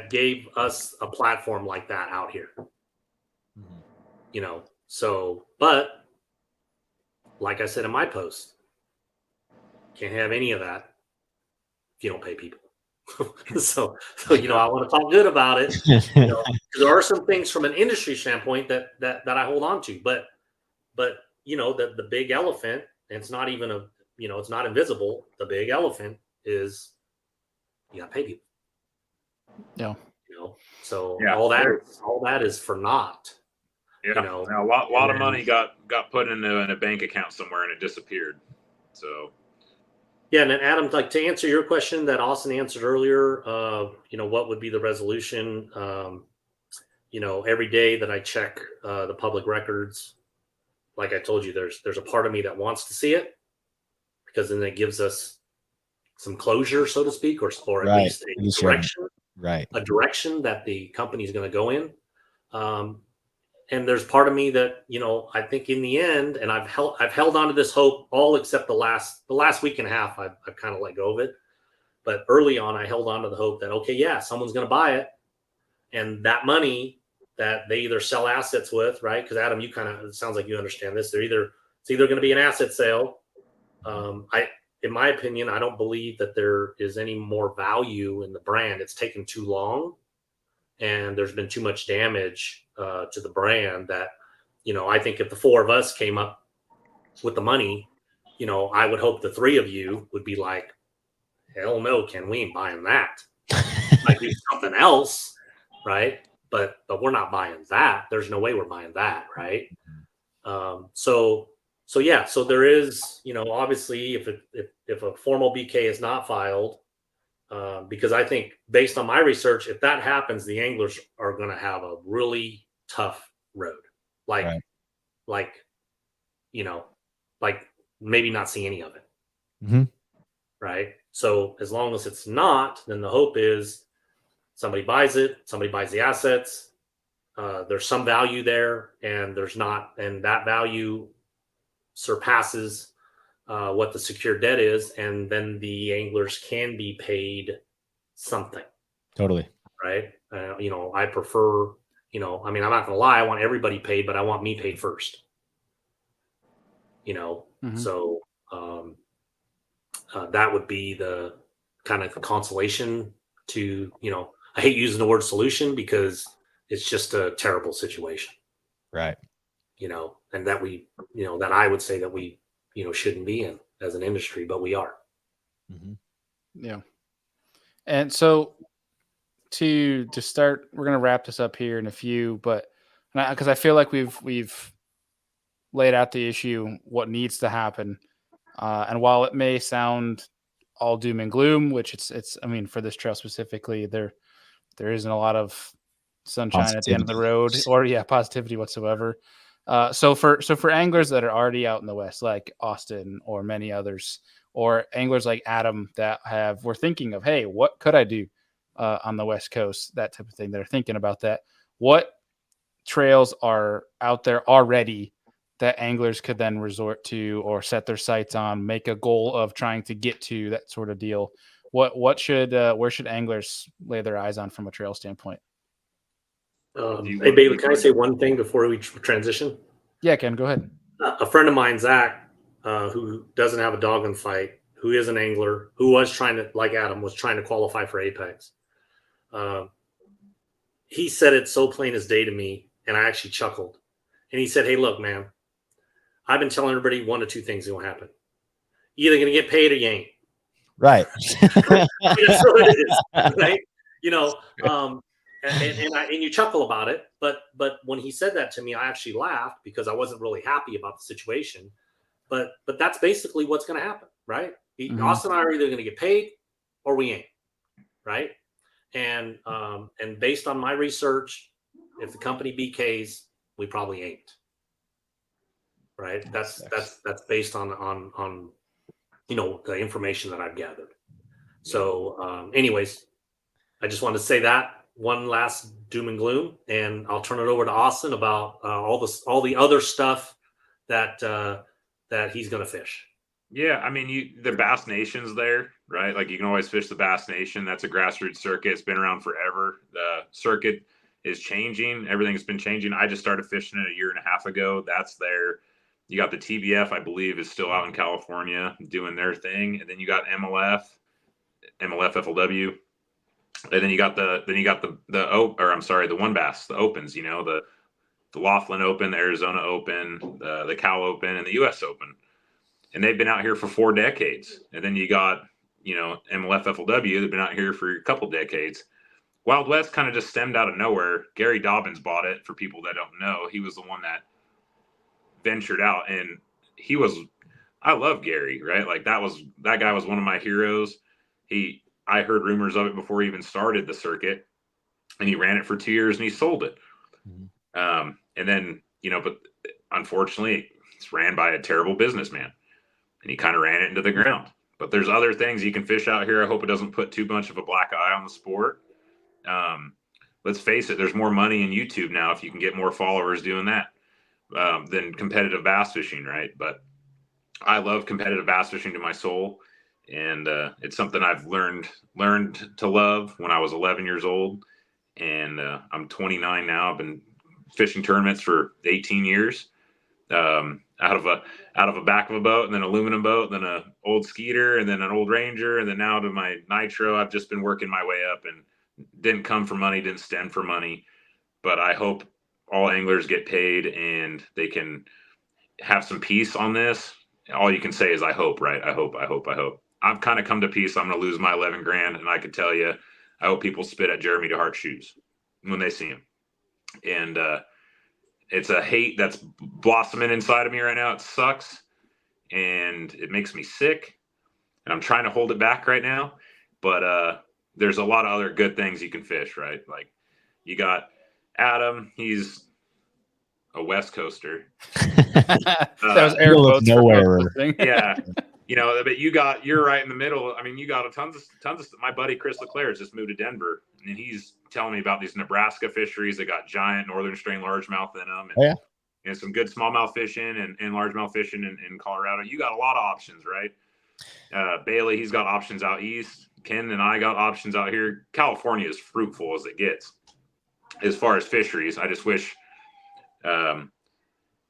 gave us a platform like that out here. Mm-hmm. You know, so, but like I said in my post, can't have any of that if you don't pay people. so you know, I want to talk good about it. You know, there are some things from an industry standpoint that I hold on to, but you know, the big elephant, and it's not even you know, it's not invisible. The big elephant is you got to pay people. Yeah. So Yeah, all that is for naught. Yeah, a lot of money got put in a bank account somewhere and it disappeared. So yeah, and then Adam, like to answer your question that Austin answered earlier, what would be the resolution? Every day that I check the public records, like I told you, there's a part of me that wants to see it because then it gives us some closure, so to speak, or at least a direction, a direction that the company is going to go in. And there's part of me that I think in the end, and I've held on to this hope all except the last week and a half. I've kind of let go of it, but early on I held on to the hope that okay, yeah, someone's going to buy it, and that money that they either sell assets with, right? Because Adam, you it sounds like you understand this. It's either going to be an asset sale. In my opinion, I don't believe that there is any more value in the brand. It's taken too long, and there's been too much damage to the brand that, I think if the four of us came up with the money, I would hope the three of you would be like, hell no, Ken, we ain't buying that. Might do something else, right? But we're not buying that. There's no way we're buying that, right? So there is, obviously if a formal BK is not filed, because I think based on my research, if that happens, the anglers are going to have a really tough road, like maybe not see any of it. Mm-hmm. Right. So as long as it's not, then the hope is somebody buys it, somebody buys the assets. There's some value there, and there's not, and that value surpasses what the secured debt is, and then the anglers can be paid something. Totally. Right. I prefer, I'm not going to lie. I want everybody paid, but I want me paid first. Mm-hmm. So that would be the kind of consolation to, I hate using the word solution because it's just a terrible situation. Right. And that that I would say that we, shouldn't be in as an industry, but we are. Mm-hmm. Yeah. And so to start, we're going to wrap this up here in a few, but because I feel like we've laid out the issue, what needs to happen. And while it may sound all doom and gloom, which it's, I mean, for this trail specifically, there isn't a lot of sunshine at the end of the road or positivity whatsoever. So for anglers that are already out in the West, like Austin or many others, or anglers like Adam that were thinking of, hey, what could I do on the West Coast, that type of thing, that are thinking about that, what trails are out there already that anglers could then resort to or set their sights on, make a goal of trying to get to, that sort of deal? Where should anglers lay their eyes on from a trail standpoint? Hey, Bailey, can I say one thing before we transition? Yeah, Ken, go ahead. A friend of mine, Zach, who doesn't have a dog in the fight, who is an angler, who was trying to, like Adam, was trying to qualify for Apex. He said it so plain as day to me, and I actually chuckled. And he said, hey, look, man, I've been telling everybody one of two things is going to happen. You're either going to get paid or you ain't. Right. That's what it is, right? And you chuckle about it, but when he said that to me, I actually laughed because I wasn't really happy about the situation. But that's basically what's going to happen, right? Mm-hmm. Austin and I are either going to get paid or we ain't, right? And based on my research, if the company BKs, we probably ain't, right? That's based on the information that I've gathered. So, anyways, I just wanted to say that one last doom and gloom, and I'll turn it over to Austin about all the other stuff that he's going to fish. Yeah, I mean, the Bass Nation's there, right? Like you can always fish the Bass Nation. That's a grassroots circuit. It's been around forever. The circuit is changing. Everything's been changing. I just started fishing it a year and a half ago. That's there. You got the TBF, I believe, is still out in California doing their thing, and then you got MLF FLW, and then you got the One Bass, the Opens. The Laughlin Open, the Arizona Open, the Cal Open, and the U.S. Open. And they've been out here for 4 decades. And then you got MLF FLW. They've been out here for a couple decades. Wild West kind of just stemmed out of nowhere. Gary Dobbins bought it. For people that don't know, he was the one that ventured out, and I love Gary, right? Like that guy was one of my heroes. I heard rumors of it before he even started the circuit, and he ran it for 2 years and he sold it. Mm-hmm. And then, but unfortunately it's ran by a terrible businessman, and he kind of ran it into the ground. But there's other things you can fish out here. I hope it doesn't put too much of a black eye on the sport. Let's face it, there's more money in YouTube now if you can get more followers doing that than competitive bass fishing, right? But I love competitive bass fishing to my soul, and it's something I've learned to love when I was 11 years old, and I'm 29 now. I've been fishing tournaments for 18 years, out of a back of a boat, and then aluminum boat, then a old Skeeter, and then an old Ranger, and then now to my Nitro. I've just been working my way up, and didn't come for money, didn't stand for money, but I hope all anglers get paid and they can have some peace on this. All you can say is I hope, right? I hope. I've kind of come to peace. I'm going to lose my 11 grand, and I could tell you, I hope people spit at Jeremy DeHart's shoes when they see him. And it's a hate that's blossoming inside of me right now. It sucks, and it makes me sick, and I'm trying to hold it back right now. But there's a lot of other good things you can fish, right? Like you got Adam, he's a West Coaster. That was Eric Boats nowhere. Yeah. But you're right in the middle. I mean, you got tons of my buddy Chris Leclerc just moved to Denver, and he's telling me about these Nebraska fisheries that got giant northern strain largemouth in them, and some good smallmouth fishing and largemouth fishing in Colorado. You got a lot of options, right? Bailey, he's got options out east. Ken and I got options out here. California is fruitful as it gets as far as fisheries. I just wish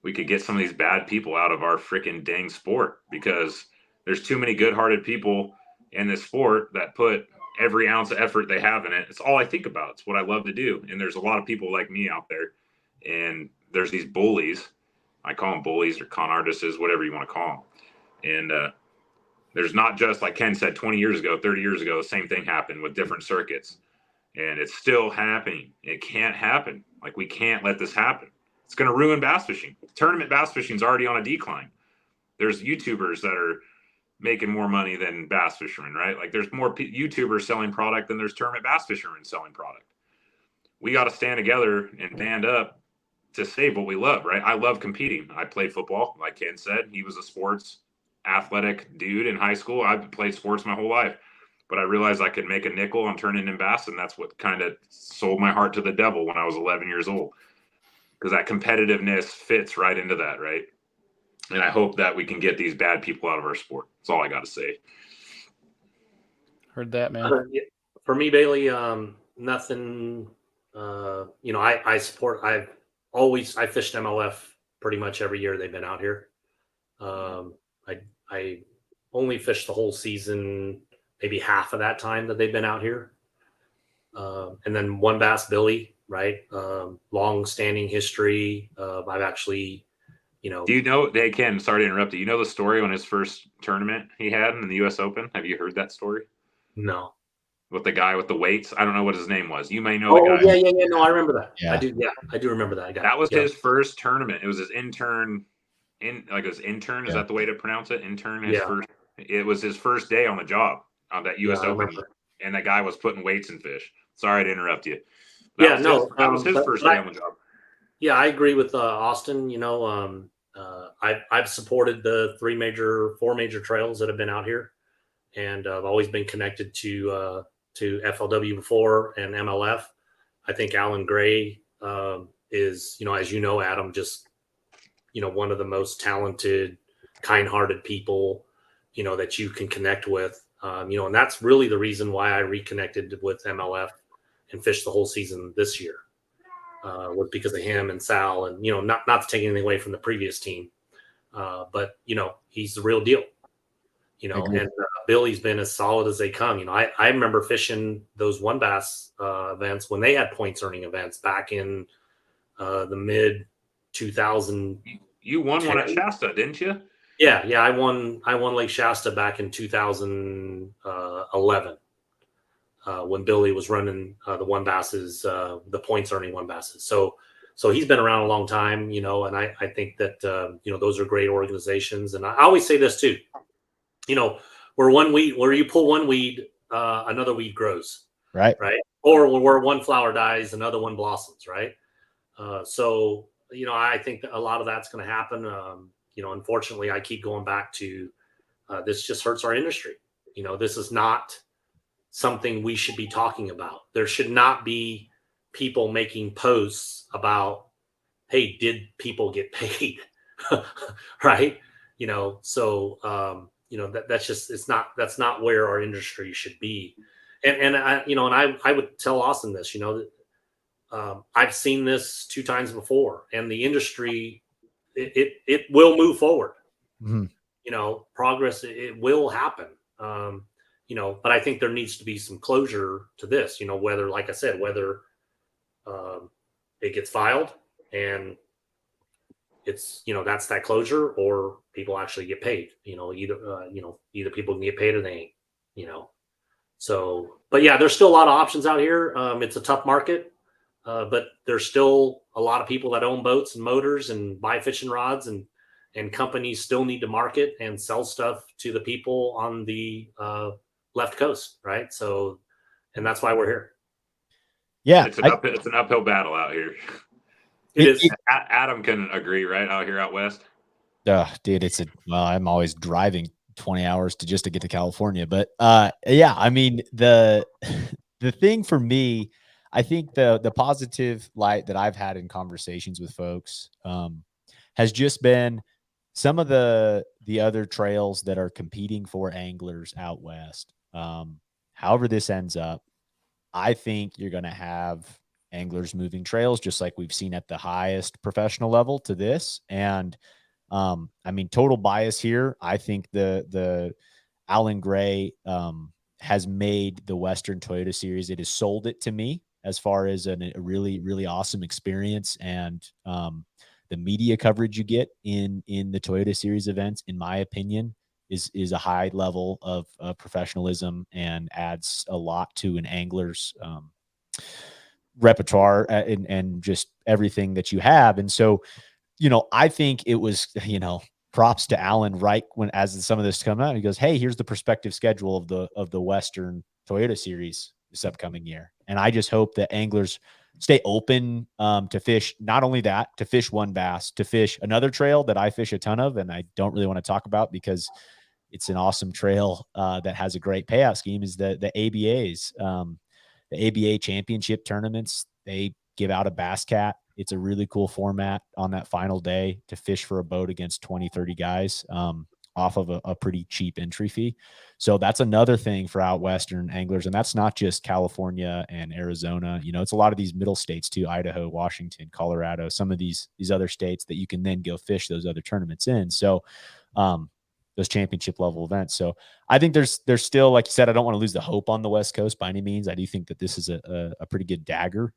we could get some of these bad people out of our freaking dang sport, because there's too many good-hearted people in this sport that put every ounce of effort they have in it. It's all I think about. It's what I love to do. And there's a lot of people like me out there, and there's these bullies. I call them bullies or con artists, whatever you want to call them. And there's not just, like Ken said, 20 years ago, 30 years ago, the same thing happened with different circuits. And it's still happening. It can't happen. Like, we can't let this happen. It's going to ruin bass fishing. Tournament bass fishing is already on a decline. There's YouTubers that are making more money than bass fishermen, right? Like, there's more YouTubers selling product than there's tournament bass fishermen selling product. We got to stand together and band up to save what we love, right? I love competing. I played football, like Ken said. He was a sports athletic dude in high school. I've played sports my whole life, but I realized I could make a nickel on turning in bass, and that's what kind of sold my heart to the devil when I was 11 years old, because that competitiveness fits right into that, right? And I hope that we can get these bad people out of our sport. That's all I got to say. Heard that, man. For me, Bailey, nothing. I support. I fished MLF pretty much every year they've been out here. I only fished the whole season, maybe half of that time that they've been out here. And then One Bass Billy, right? Long-standing history. I've actually, Do you know, hey, Ken, sorry to interrupt you. You know the story on his first tournament he had in the U.S. Open? Have you heard that story? No. With the guy with the weights? I don't know what his name was. You may know the guy. Yeah. No, I remember that. Yeah. I do remember that guy. That was his first tournament. It was his intern. Is that the way to pronounce it? Intern. It was his first day on the job on that U.S. Open, and that guy was putting weights in fish. Sorry to interrupt you. That was his first day on the job. Yeah, I agree with Austin. I've supported the four major trails that have been out here, and I've always been connected to FLW before and MLF. I think Alan Gray is, as you know, Adam, just one of the most talented, kind-hearted people, that you can connect with. And that's really the reason why I reconnected with MLF and fished the whole season this year. Was because of him and Sal, and not to take anything away from the previous team, but he's the real deal. And Billy's been as solid as they come. I remember fishing those One Bass events when they had points earning events back in the mid 2000. You won one at Shasta, didn't you? Yeah, yeah. I won Lake Shasta back in 2011 when Billy was running the one basses, the points earning one basses. So he's been around a long time, you know, and I think that you know, those are great organizations. And I always say this too, you know, where you pull one weed, another weed grows, Right. right? Or where one flower dies, another one blossoms, right? So you know, I think that a lot of that's going to happen. You know, unfortunately, I keep going back to this just hurts our industry. You know, this is not something we should be talking about. There should not be people making posts about, hey, did people get paid? Right? You know, so you know, that's just that's not where our industry should be. And I, you know, and I would tell Austin this, you know, I've seen this 2 times before, and the industry it will move forward. Mhm. You know, progress it will happen. You know, but I think there needs to be some closure to this. You know, whether, like I said, whether um, it gets filed and it's, you know, that's that closure, or people actually get paid. You know, either people can get paid or they ain't. You know, so but yeah, there's still a lot of options out here. It's a tough market. But there's still a lot of people that own boats and motors and buy fishing rods, and companies still need to market and sell stuff to the people on the left coast, right? So, and that's why we're here. Yeah. It's an uphill battle out here. It is. Adam can agree, right? Out here out west. Dude, well, I'm always driving 20 hours to get to California. But yeah, I mean, the the thing for me, I think the positive light that I've had in conversations with folks has just been some of the other trails that are competing for anglers out west. However this ends up, I think you're going to have anglers moving trails just like we've seen at the highest professional level to this. And I mean, total bias here. I think the Alan Gray has made the Western Toyota Series. It has sold it to me as far as a really, really awesome experience, and the media coverage you get in the Toyota Series events, in my opinion, is a high level of professionalism and adds a lot to an angler's repertoire and just everything that you have. And so, you know, I think it was, you know, props to Alan right when, as some of this come out, he goes, hey, here's the prospective schedule of the Western Toyota Series this upcoming year. And I just hope that anglers stay open to fish, not only that, to fish one bass, to fish another trail that I fish a ton of, and I don't really want to talk about because it's an awesome trail that has a great payout scheme, is the ABAs. The ABA championship tournaments, they give out a bass cat. It's a really cool format on that final day to fish for a boat against 20, 30 guys off of a pretty cheap entry fee. So that's another thing for out Western anglers. And that's not just California and Arizona. You know, it's a lot of these middle states too, Idaho, Washington, Colorado, some of these other states that you can then go fish those other tournaments in. So those championship level events. So I think there's still, like you said, I don't want to lose the hope on the West Coast by any means. I do think that this is a pretty good dagger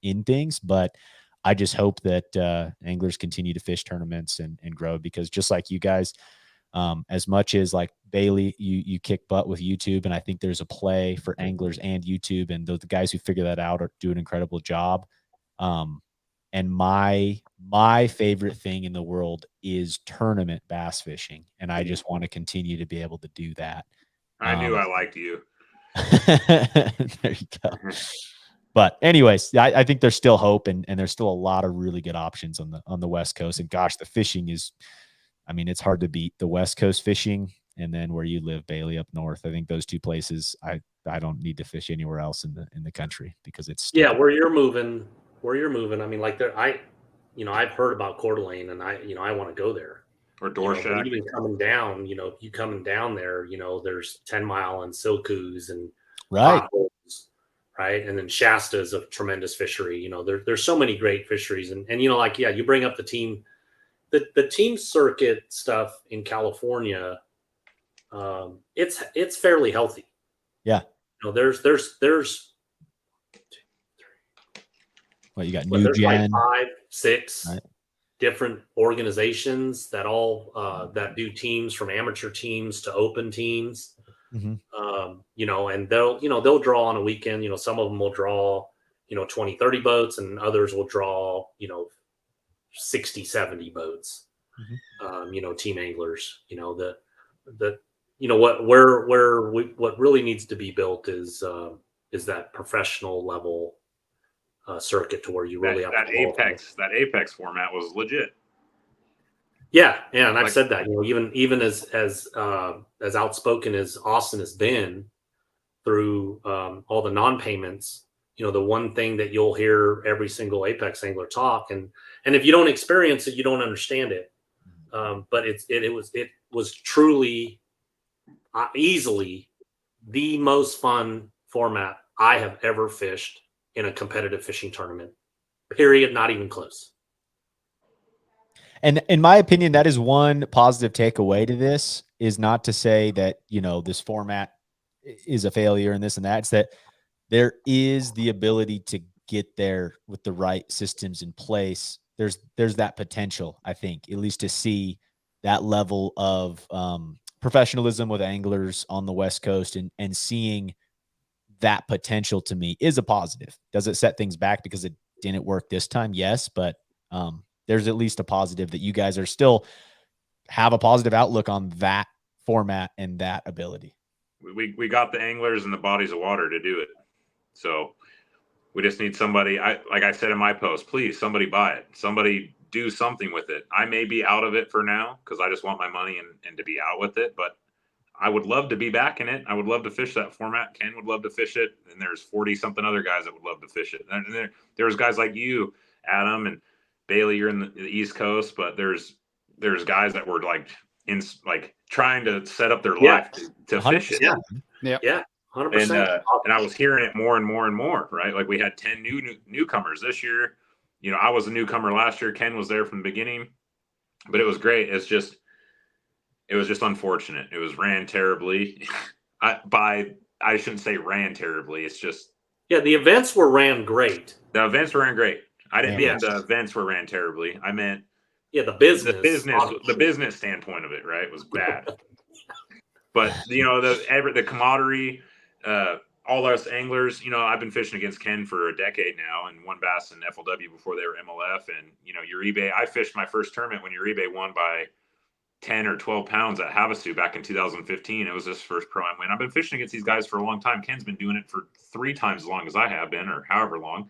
in things, but I just hope that anglers continue to fish tournaments and grow, because just like you guys, as much as like Bailey, you kick butt with YouTube, and I think there's a play for anglers and YouTube, and the guys who figure that out do an incredible job. And my favorite thing in the world is tournament bass fishing, and I just want to continue to be able to do that. I knew I liked you. There you go. But anyways, I think there's still hope, and there's still a lot of really good options on the West Coast. And gosh, the fishing is, I mean, it's hard to beat the West Coast fishing, and then where you live, Bailey, up north. I think those two places, I don't need to fish anywhere else in the country, because it's Yeah, where you're moving. I mean, like you know, I've heard about Coeur d'Alene, and I want to go there. Or You door know, but shack. even coming down, you know, you coming down there, you know, there's 10 Mile and Silcoos and right. potholes, right? And then Shasta is a tremendous fishery. You know, there's so many great fisheries. And you know, like, yeah, you bring up the team circuit stuff in California. It's fairly healthy. Yeah. You know, there's What you got? New there's Gen, like 5, 6. right? different organizations that all that do teams, from amateur teams to open teams. You know, and they'll draw on a weekend. You know, some of them will draw, 20, 30 boats, and others will draw, 60, 70 boats. Team anglers, what really needs to be built is that professional level circuit, to where you really have that to qualify. Apex format was legit. Yeah, and I've said that, even as outspoken as Austin has been through all the non-payments, the one thing that you'll hear every single Apex angler talk, and if you don't experience it, you don't understand it. But it was truly easily the most fun format I have ever fished in a competitive fishing tournament. Period. Not even close. And in my opinion, that is one positive takeaway to this, is not to say that, this format is a failure and this and that. It's that there is the ability to get there with the right systems in place. There's that potential, I think, at least to see that level of professionalism with anglers on the West Coast, and seeing that potential, to me, is a positive. Does it set things back because it didn't work this time? Yes, but there's at least a positive that you guys are still have a positive outlook on that format and that ability. We got the anglers and the bodies of water to do it. So we just need somebody. Like I said in my post, please, somebody buy it. Somebody do something with it. I may be out of it for now because I just want my money and to be out with it. But I would love to be back in it. I would love to fish that format. Ken would love to fish it. And there's 40 something other guys that would love to fish it. And there's guys like you, Adam, and Bailey. You're in the East Coast, but there's guys that were trying to set up their life to fish it. Yeah. 100%. And I was hearing it more and more and more, right? Like we had 10 newcomers this year. I was a newcomer last year. Ken was there from the beginning, but it was great. It was just unfortunate. It was ran terribly. I shouldn't say ran terribly. It's just, the events were ran great. The events were ran great. I didn't mean the events were ran terribly. I meant the business. The business standpoint of it, right, was bad. But the camaraderie, all us anglers, I've been fishing against Ken for a decade now, and won bass in FLW before they were MLF. And Uribe, I fished my first tournament when Uribe won by 10 or 12 pounds at Havasu back in 2015. It was his first pro am win. I've been fishing against these guys for a long time. Ken's been doing it for 3 times as long as I have been, or however long.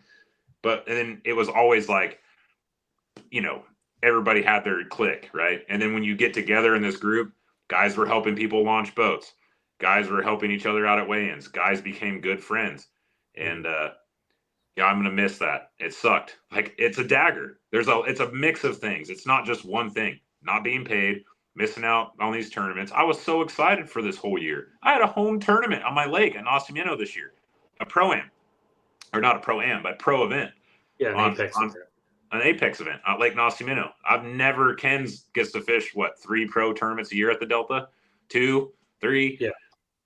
And then it was always like, everybody had their clique, right? And then when you get together in this group, guys were helping people launch boats. Guys were helping each other out at weigh-ins. Guys became good friends. And I'm going to miss that. It sucked. Like, it's a dagger. It's a mix of things. It's not just one thing. Not being paid, missing out on these tournaments. I was so excited for this whole year. I had a home tournament on my lake in Ostimino this year. A pro-am. Or not a pro-am, but pro event. Yeah, an Apex event at Lake Nostimino. Ken gets to fish 3 pro tournaments a year at the Delta, 2, 3,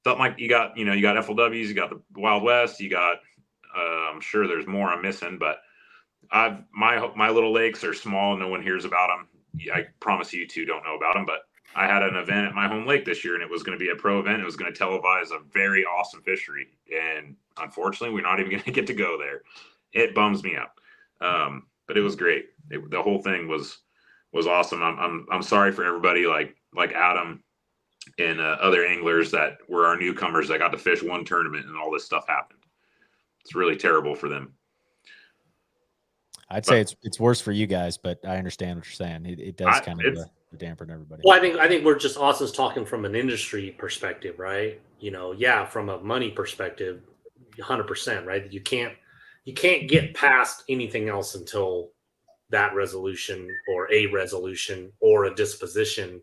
something like. You got FLWs, you got the Wild West, you got. I'm sure there's more I'm missing, but my little lakes are small. No one hears about them. I promise you two don't know about them, but I had an event at my home lake this year, and it was going to be a pro event. It was going to televise a very awesome fishery, and unfortunately, we're not even going to get to go there. It bums me out. But it was great. The whole thing was awesome. I'm sorry for everybody like Adam and other anglers that were our newcomers that got to fish one tournament and all this stuff happened. It's really terrible for them. I'd say it's worse for you guys, but I understand what you're saying. It does kind of dampen everybody. Well, I think we're just Austin's talking from an industry perspective, right? From a money perspective, 100%, right? You can't get past anything else until that resolution or a disposition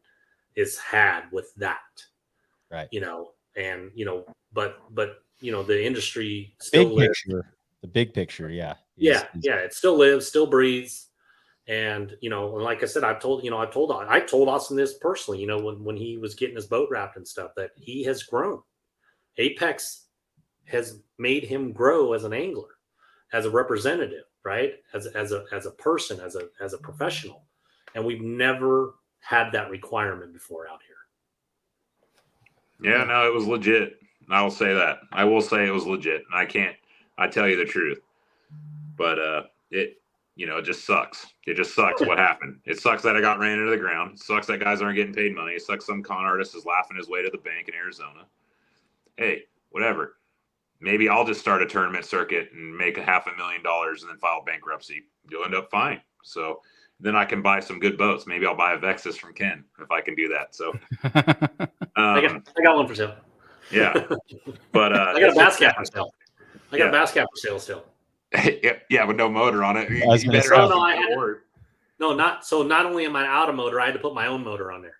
is had with that. Right. But the industry still lives. The big picture. Yeah. It still lives, still breathes. And, like I said, I told Austin this personally, when he was getting his boat wrapped and stuff, that he has grown. Apex has made him grow as an angler, as a representative, right? As a person, as a professional. and we've never had that requirement before out here. Yeah, no, it was legit. I will say that. I will say it was legit. I tell you the truth. But it just sucks. It just sucks what happened. It sucks that I got ran into the ground. It sucks that guys aren't getting paid money. It sucks some con artist is laughing his way to the bank in Arizona. Hey, whatever. Maybe I'll just start a tournament circuit and make $500,000 and then file bankruptcy. You'll end up fine. So then I can buy some good boats. Maybe I'll buy a Vexus from Ken if I can do that. So I got one for sale. Yeah, but I got a bass cap for sale. I got a bass cap for sale still. Yeah, with no motor on it. I was gonna say, not only am I out of motor, I had to put my own motor on there.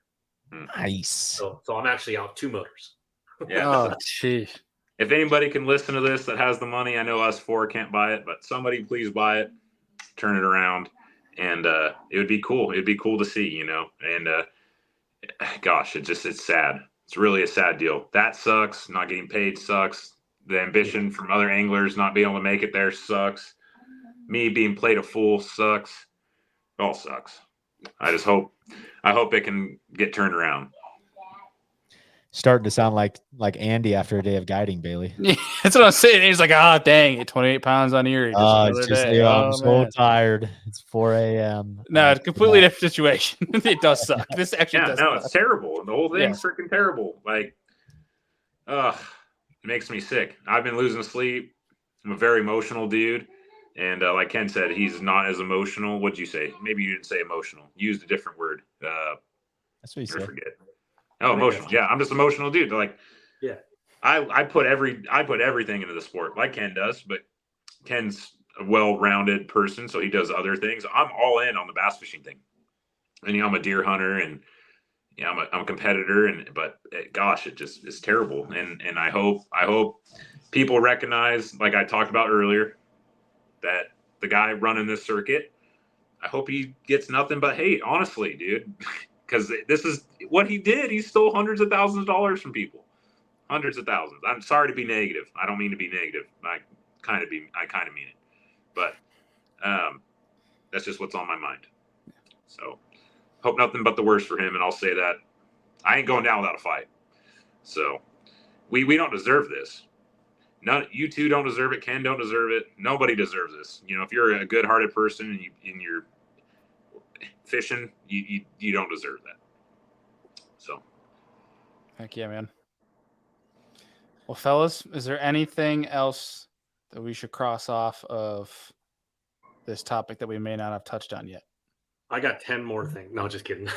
Nice. So I'm actually out 2 motors. Yeah. Oh, jeez. If anybody can listen to this that has the money, I know us 4 can't buy it, but somebody please buy it, turn it around, and it would be cool. It'd be cool to see, And gosh, it's sad. It's really a sad deal. That sucks. Not getting paid sucks. The ambition from other anglers not being able to make it there sucks. Me being played a fool sucks. It all sucks. I hope it can get turned around. Starting to sound like Andy after a day of guiding, Bailey. Yeah, that's what I'm saying. He's like, dang it, 28 pounds on Erie. It's just, I'm so tired. It's 4 a.m. No, it's a completely different situation. It does suck. This actually does suck. It's terrible. The whole thing's freaking terrible. Like, it makes me sick. I've been losing sleep. I'm a very emotional dude. And like Ken said, he's not as emotional. What'd you say? Maybe you didn't say emotional. You used a different word. That's what you said. I forget. Oh, emotional. Yeah, I'm just emotional dude. Like, yeah, I put everything into the sport like Ken does, but Ken's a well-rounded person, so he does other things. I'm all in on the bass fishing thing, and I'm a deer hunter, and I'm a competitor, but gosh, it just is terrible. And I hope people recognize, like I talked about earlier, that the guy running this circuit, I hope he gets nothing but hate. Honestly, dude. Because this is what he did. He stole hundreds of thousands of dollars from people. Hundreds of thousands. I'm sorry to be negative. I don't mean to be negative. I kind of mean it. But that's just what's on my mind. So hope nothing but the worst for him. And I'll say that I ain't going down without a fight. So we don't deserve this. None, you two don't deserve it. Ken don't deserve it. Nobody deserves this. If you're a good-hearted person and you're fishing, you don't deserve that. So heck yeah, man. Well, fellas, is there anything else that we should cross off of this topic that we may not have touched on yet? I got 10 more things. No, just kidding.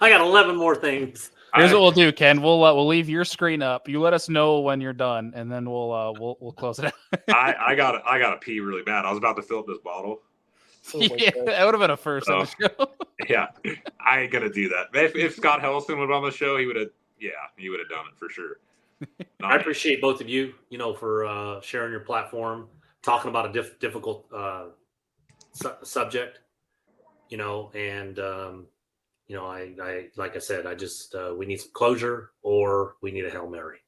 I got 11 more things. Here's what we'll do, Ken. We'll leave your screen up. You let us know when you're done, and then we'll close it out. I gotta pee really bad. I was about to fill up this bottle. Yeah, that would have been a first on the show. Yeah, I ain't gonna do that. If Scott Hellison would on the show, he would have done it for sure. I appreciate both of you, for sharing your platform, talking about a difficult subject, and I like I said, I just we need some closure or we need a Hail Mary.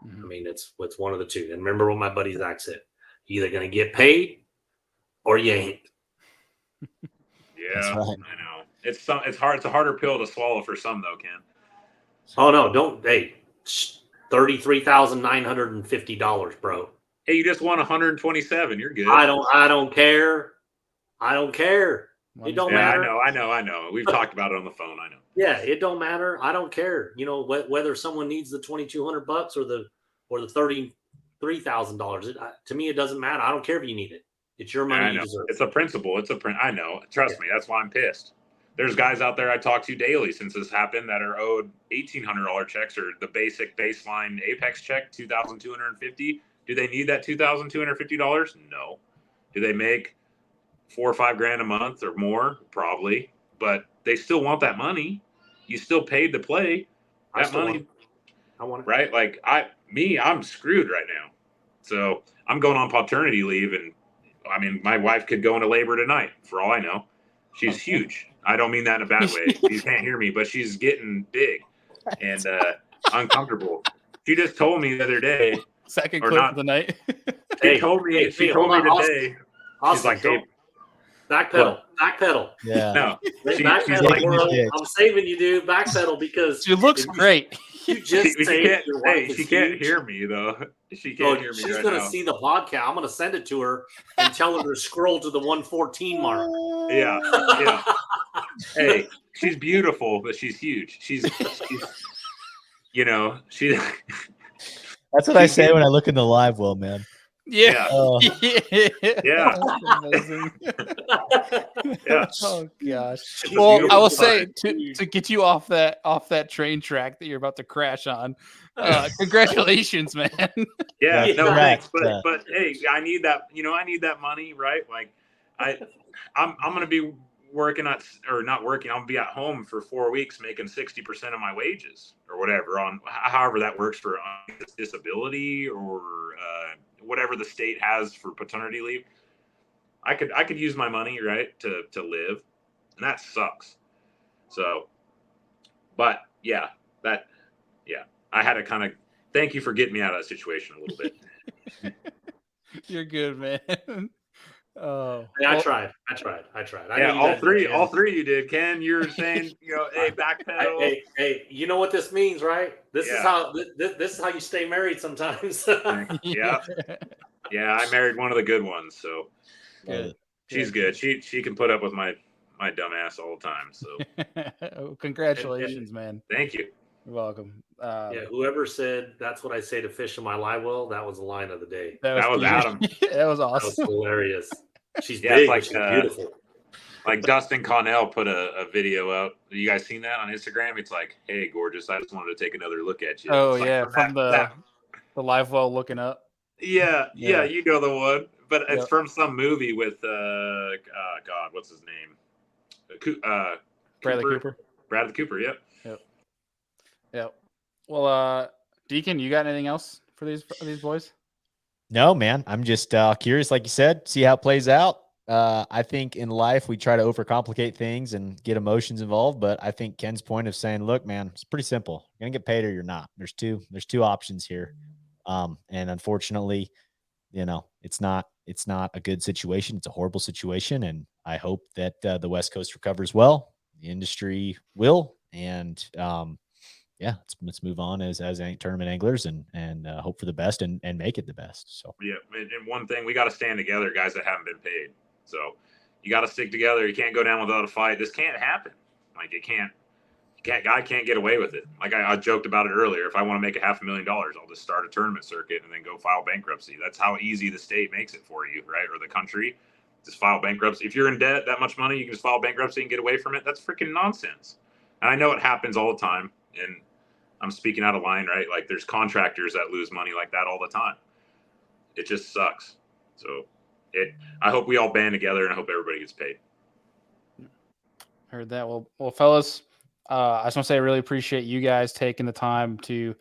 Mm-hmm. I mean, it's one of the two. And remember what my buddy Zach said: you either gonna get paid or you ain't. Yeah, right. I know. It's hard. It's a harder pill to swallow for some, though, Ken. Oh no! Don't. Hey, $33,950, bro. Hey, you just won 127. You're good. I don't care. I don't care. It don't matter. I know. We've talked about it on the phone. I know. Yeah, it don't matter. I don't care. Whether someone needs the $2,200 or the $33,000. To me, it doesn't matter. I don't care if you need it. It's your money. You deserve it. It's a principle. I know. Trust me. That's why I'm pissed. There's guys out there I talk to daily since this happened that are owed $1,800 checks or the basic baseline Apex check, $2,250. Do they need that $2,250? No. Do they make $4 or $5 grand a month or more? Probably. But they still want that money. You still paid to play. That money. I want it. Right? Like I'm screwed right now. So I'm going on paternity leave, and I mean, my wife could go into labor tonight for all I know. She's huge. I don't mean that in a bad way. You can't hear me, but she's getting big and uncomfortable. She just told me the other day. Second clip of the night. She told me today. Austin, she's like, hey, Backpedal. Backpedal. Yeah. No, Backpedal. like, I'm saving you, dude. Backpedal because She looks great. You just she say can't. your wife Hey, is she can't huge. hear me though. She Oh, can't hear me she's right gonna now. see the podcast. I'm gonna send it to her and tell her to scroll to the 114 mark. Yeah, yeah. Hey, she's beautiful, but she's huge. She's you know, she. That's what I say when I look in the live well, man. Yeah. Oh. Yeah. That's amazing. Yeah. Oh gosh. It's a Well, I beautiful will say sight. to get you off that train track that you're about to crash on. Congratulations, man. Yeah, Yeah, no correct. thanks. But hey, I need that. You know, I need that money, right? Like, I'm gonna be working at or not working. I'll be at home for 4 weeks, making 60% of my wages or whatever on however that works for disability or whatever the state has for paternity leave. I could use my money, right, to live, and that sucks. So, but yeah, I had to kind of thank you for getting me out of that situation a little bit. You're good, man. Oh, I well, tried. I Yeah, know you all guys three did. you did. Ken, you're saying, hey, backpedal. Hey, you know what this means, right? This is Yeah. how this is how you stay married sometimes. Yeah, I married one of the good ones, so Good. she's good. She can put up with my dumb ass all the time. So Congratulations, man. thank you. You're welcome. Yeah, whoever said that's what I say to fish in my live well, that was the line of the day. That was beautiful. Adam. That was That awesome. was hilarious. She's Yeah, big, it's like, but she's beautiful. Like Dustin Connell put a video up. You guys seen that on Instagram? It's like, hey, gorgeous, I just wanted to take another look at you. Oh It's like yeah, from the live well looking up. Yeah, you know the one. But it's Yep. from some movie with God, what's his name? Bradley Cooper. Bradley Cooper, yep. Yep. Well, Deacon, you got anything else for these boys? No, man. I'm just curious, like you said, see how it plays out. I think in life we try to overcomplicate things and get emotions involved, but I think Ken's point of saying, "Look, man, it's pretty simple. You're gonna get paid or you're not. There's two options here." And unfortunately, it's not a good situation. It's a horrible situation, and I hope that the West Coast recovers well. The industry will, and yeah, let's move on as tournament anglers and hope for the best and make it the best. So yeah, and one thing, we got to stand together, guys that haven't been paid. So you got to stick together. You can't go down without a fight. This can't happen. Like it can't. Guy can't get away with it. Like I joked about it earlier. If I want to make $500,000, I'll just start a tournament circuit and then go file bankruptcy. That's how easy the state makes it for you, right? Or the country. Just file bankruptcy. If you're in debt that much money, you can just file bankruptcy and get away from it. That's freaking nonsense. And I know it happens all the time. And I'm speaking out of line, right? Like there's contractors that lose money like that all the time. It just sucks. So I hope we all band together and I hope everybody gets paid. Heard that. Well, fellas, I just want to say I really appreciate you guys taking the time to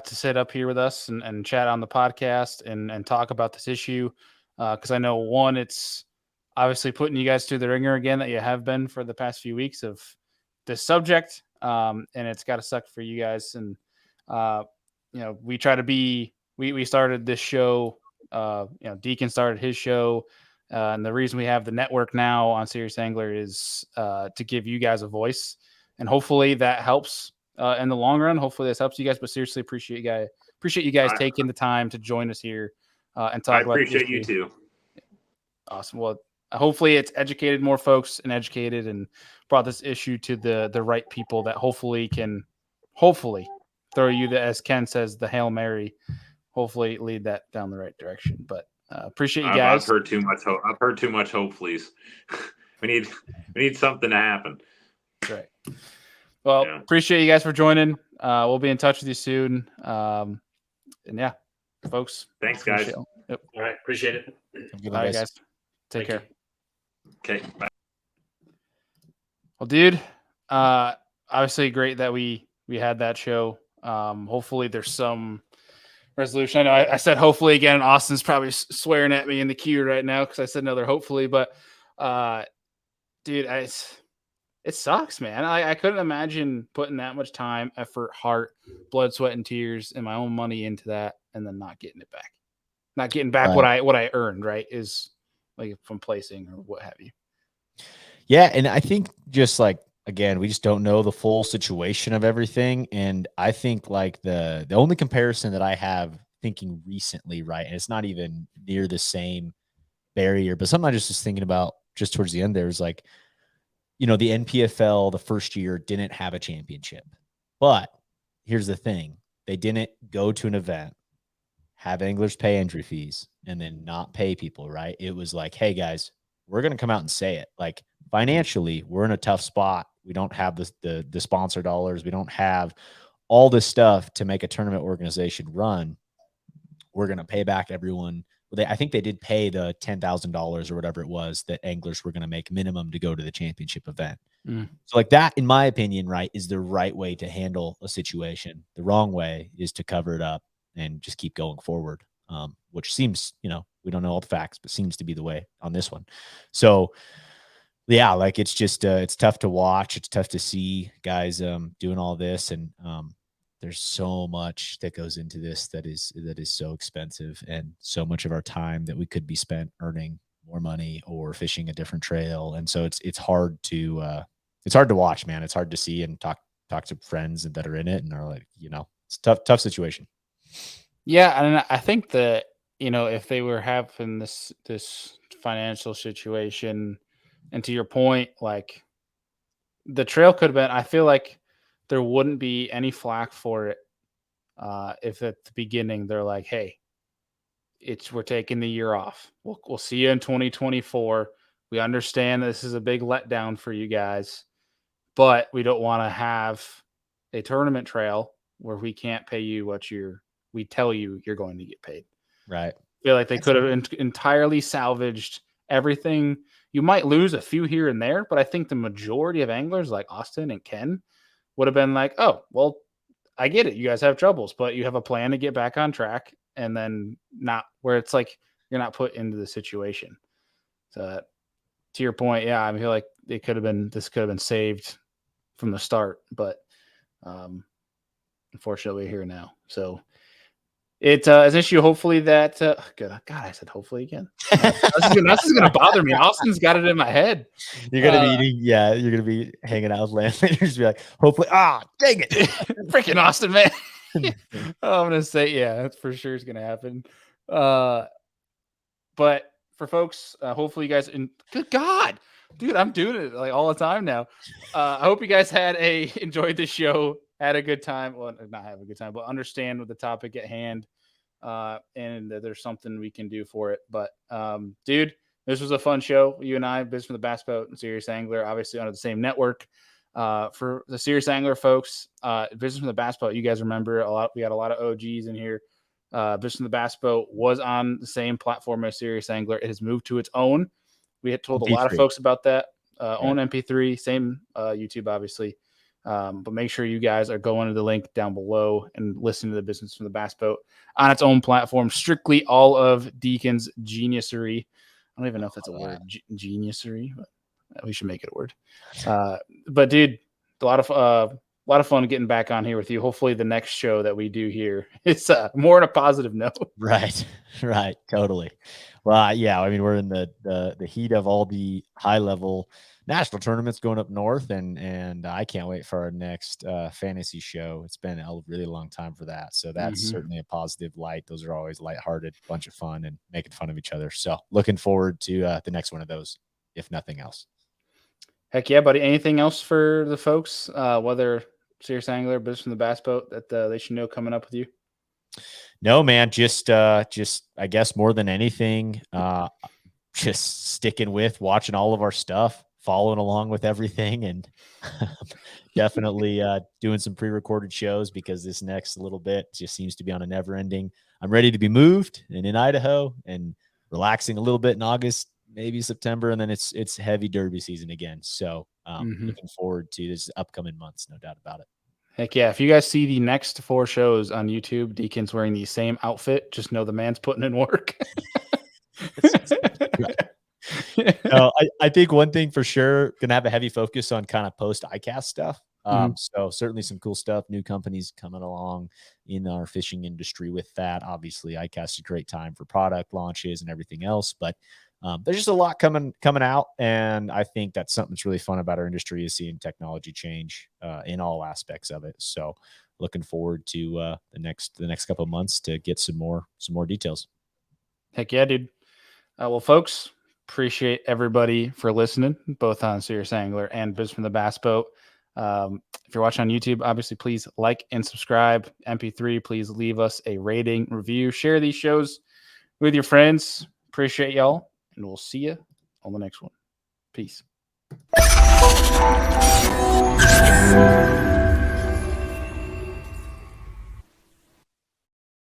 sit up here with us and chat on the podcast and talk about this issue. Because I know one, it's obviously putting you guys through the ringer again that you have been for the past few weeks of this subject. And it's got to suck for you guys. And we try to be. We started this show. Deacon started his show. And the reason we have the network now on Serious Angler is to give you guys a voice, and hopefully that helps in the long run. Hopefully this helps you guys. But seriously, appreciate you guys taking the time to join us here and talk about. I appreciate you too. Awesome. Well, hopefully it's educated more folks and brought this issue to the right people that hopefully can throw you as Ken says, the Hail Mary. Hopefully lead that down the right direction. But appreciate you guys. I've heard too much hope. I've heard too much hope, please. we need something to happen. Right. Well, appreciate you guys for joining. We'll be in touch with you soon. And yeah, folks. Thanks, guys. Yep. All right. Appreciate it. All right, guys. Take care. Okay. Bye. Well, dude, obviously great that we had that show. Hopefully there's some resolution. I know I said hopefully again, and Austin's probably swearing at me in the queue right now because I said another hopefully, but dude, it sucks, man. I couldn't imagine putting that much time, effort, heart, blood, sweat, and tears and my own money into that and then not getting it back. Not getting back what I earned, right? Is like from placing or what have you. Yeah, and I think just like again, we just don't know the full situation of everything. And I think like the only comparison that I have thinking recently, right, and it's not even near the same barrier, but something I just was thinking about just towards the end there is like, the NPFL the first year didn't have a championship. But here's the thing. They didn't go to an event, have anglers pay entry fees, and then not pay people, right? It was like, hey guys, we're going to come out and say it. Like financially, we're in a tough spot. We don't have the sponsor dollars. We don't have all this stuff to make a tournament organization run. We're going to pay back everyone. I think they did pay the $10,000 or whatever it was that anglers were going to make minimum to go to the championship event. So like that, in my opinion, right, is the right way to handle a situation. The wrong way is to cover it up and just keep going forward, which seems, we don't know all the facts, but seems to be the way on this one. So yeah, like it's just it's tough to watch. It's tough to see guys doing all this, and there's so much that goes into this that is so expensive, and so much of our time that we could be spent earning more money or fishing a different trail. And so it's hard to watch, man. It's hard to see and talk to friends that are in it and are like, it's a tough situation. Yeah, and I think that if they were having this financial situation, and to your point, like the trail could have been, I feel like there wouldn't be any flack for it if at the beginning they're like, hey, we're taking the year off. We'll see you in 2024. We understand this is a big letdown for you guys, but we don't want to have a tournament trail where we can't pay you what we tell you you're going to get paid. Right. I feel like they could have entirely salvaged everything. You might lose a few here and there, but I think the majority of anglers like Austin and Ken would have been like, oh, well, I get it. You guys have troubles, but you have a plan to get back on track, and then not where it's like you're not put into the situation. So to your point, yeah, I feel like this could have been saved from the start, but unfortunately we're here now. So it's an issue. Hopefully that God, I said hopefully again. This is gonna bother me. Austin's got it in my head. You're gonna be eating, you're gonna be hanging out with landladies, be like, hopefully, dang it, freaking Austin, man. I'm gonna say, yeah, that's for sure is gonna happen. But for folks, hopefully you guys, good God, dude, I'm doing it like all the time now. I hope you guys enjoyed the show, had a good time. Well, not have a good time, but understand with the topic at hand, and that there's something we can do for it. But dude, this was a fun show. You and I, Biz from the Bass Boat and Serious Angler, obviously under the same network. For the Serious Angler folks, Business from the Bass Boat, you guys remember we had a lot of OGs in here. Business from the Bass Boat was on the same platform as Serious Angler. It has moved to its own. We had told a lot of folks about that. Own MP3, same YouTube, obviously. But make sure you guys are going to the link down below and listening to the Business from the Bass Boat on its own platform. Strictly all of Deacon's geniusery. I don't even know if that's a word, geniusery, but we should make it a word. But dude, a lot of fun getting back on here with you. Hopefully the next show that we do here is more on a positive note. Right. Totally. Well, yeah, I mean, we're in the heat of all the high level national tournaments going up north, and I can't wait for our next fantasy show. It's been a really long time for that. So that's certainly a positive light. Those are always lighthearted, bunch of fun and making fun of each other. So looking forward to the next one of those, if nothing else. Heck yeah, buddy. Anything else for the folks, whether Serious Angler, Business from the Bass Boat, that they should know coming up with you? No, man, just I guess more than anything, just sticking with watching all of our stuff, following along with everything, and definitely doing some pre-recorded shows because this next little bit just seems to be on a never ending. I'm ready to be moved and in Idaho and relaxing a little bit in August, maybe September, and then it's heavy derby season again. So looking forward to this upcoming months, no doubt about it. Heck yeah. If you guys see the next 4 shows on YouTube, Deacon's wearing the same outfit, just know the man's putting in work. No, I think one thing for sure, gonna have a heavy focus on kind of post ICAST stuff. So certainly some cool stuff, new companies coming along in our fishing industry with that. Obviously, ICAST is a great time for product launches and everything else, but There's just a lot coming out, and I think that's something that's really fun about our industry is seeing technology change in all aspects of it. So looking forward to the next couple of months to get some more details. Heck yeah, dude. Well, folks, appreciate everybody for listening, both on Serious Angler and Biz from the Bass Boat. If you're watching on YouTube, obviously, please like and subscribe. MP3, please leave us a rating, review, share these shows with your friends. Appreciate y'all, and we'll see you on the next one. Peace.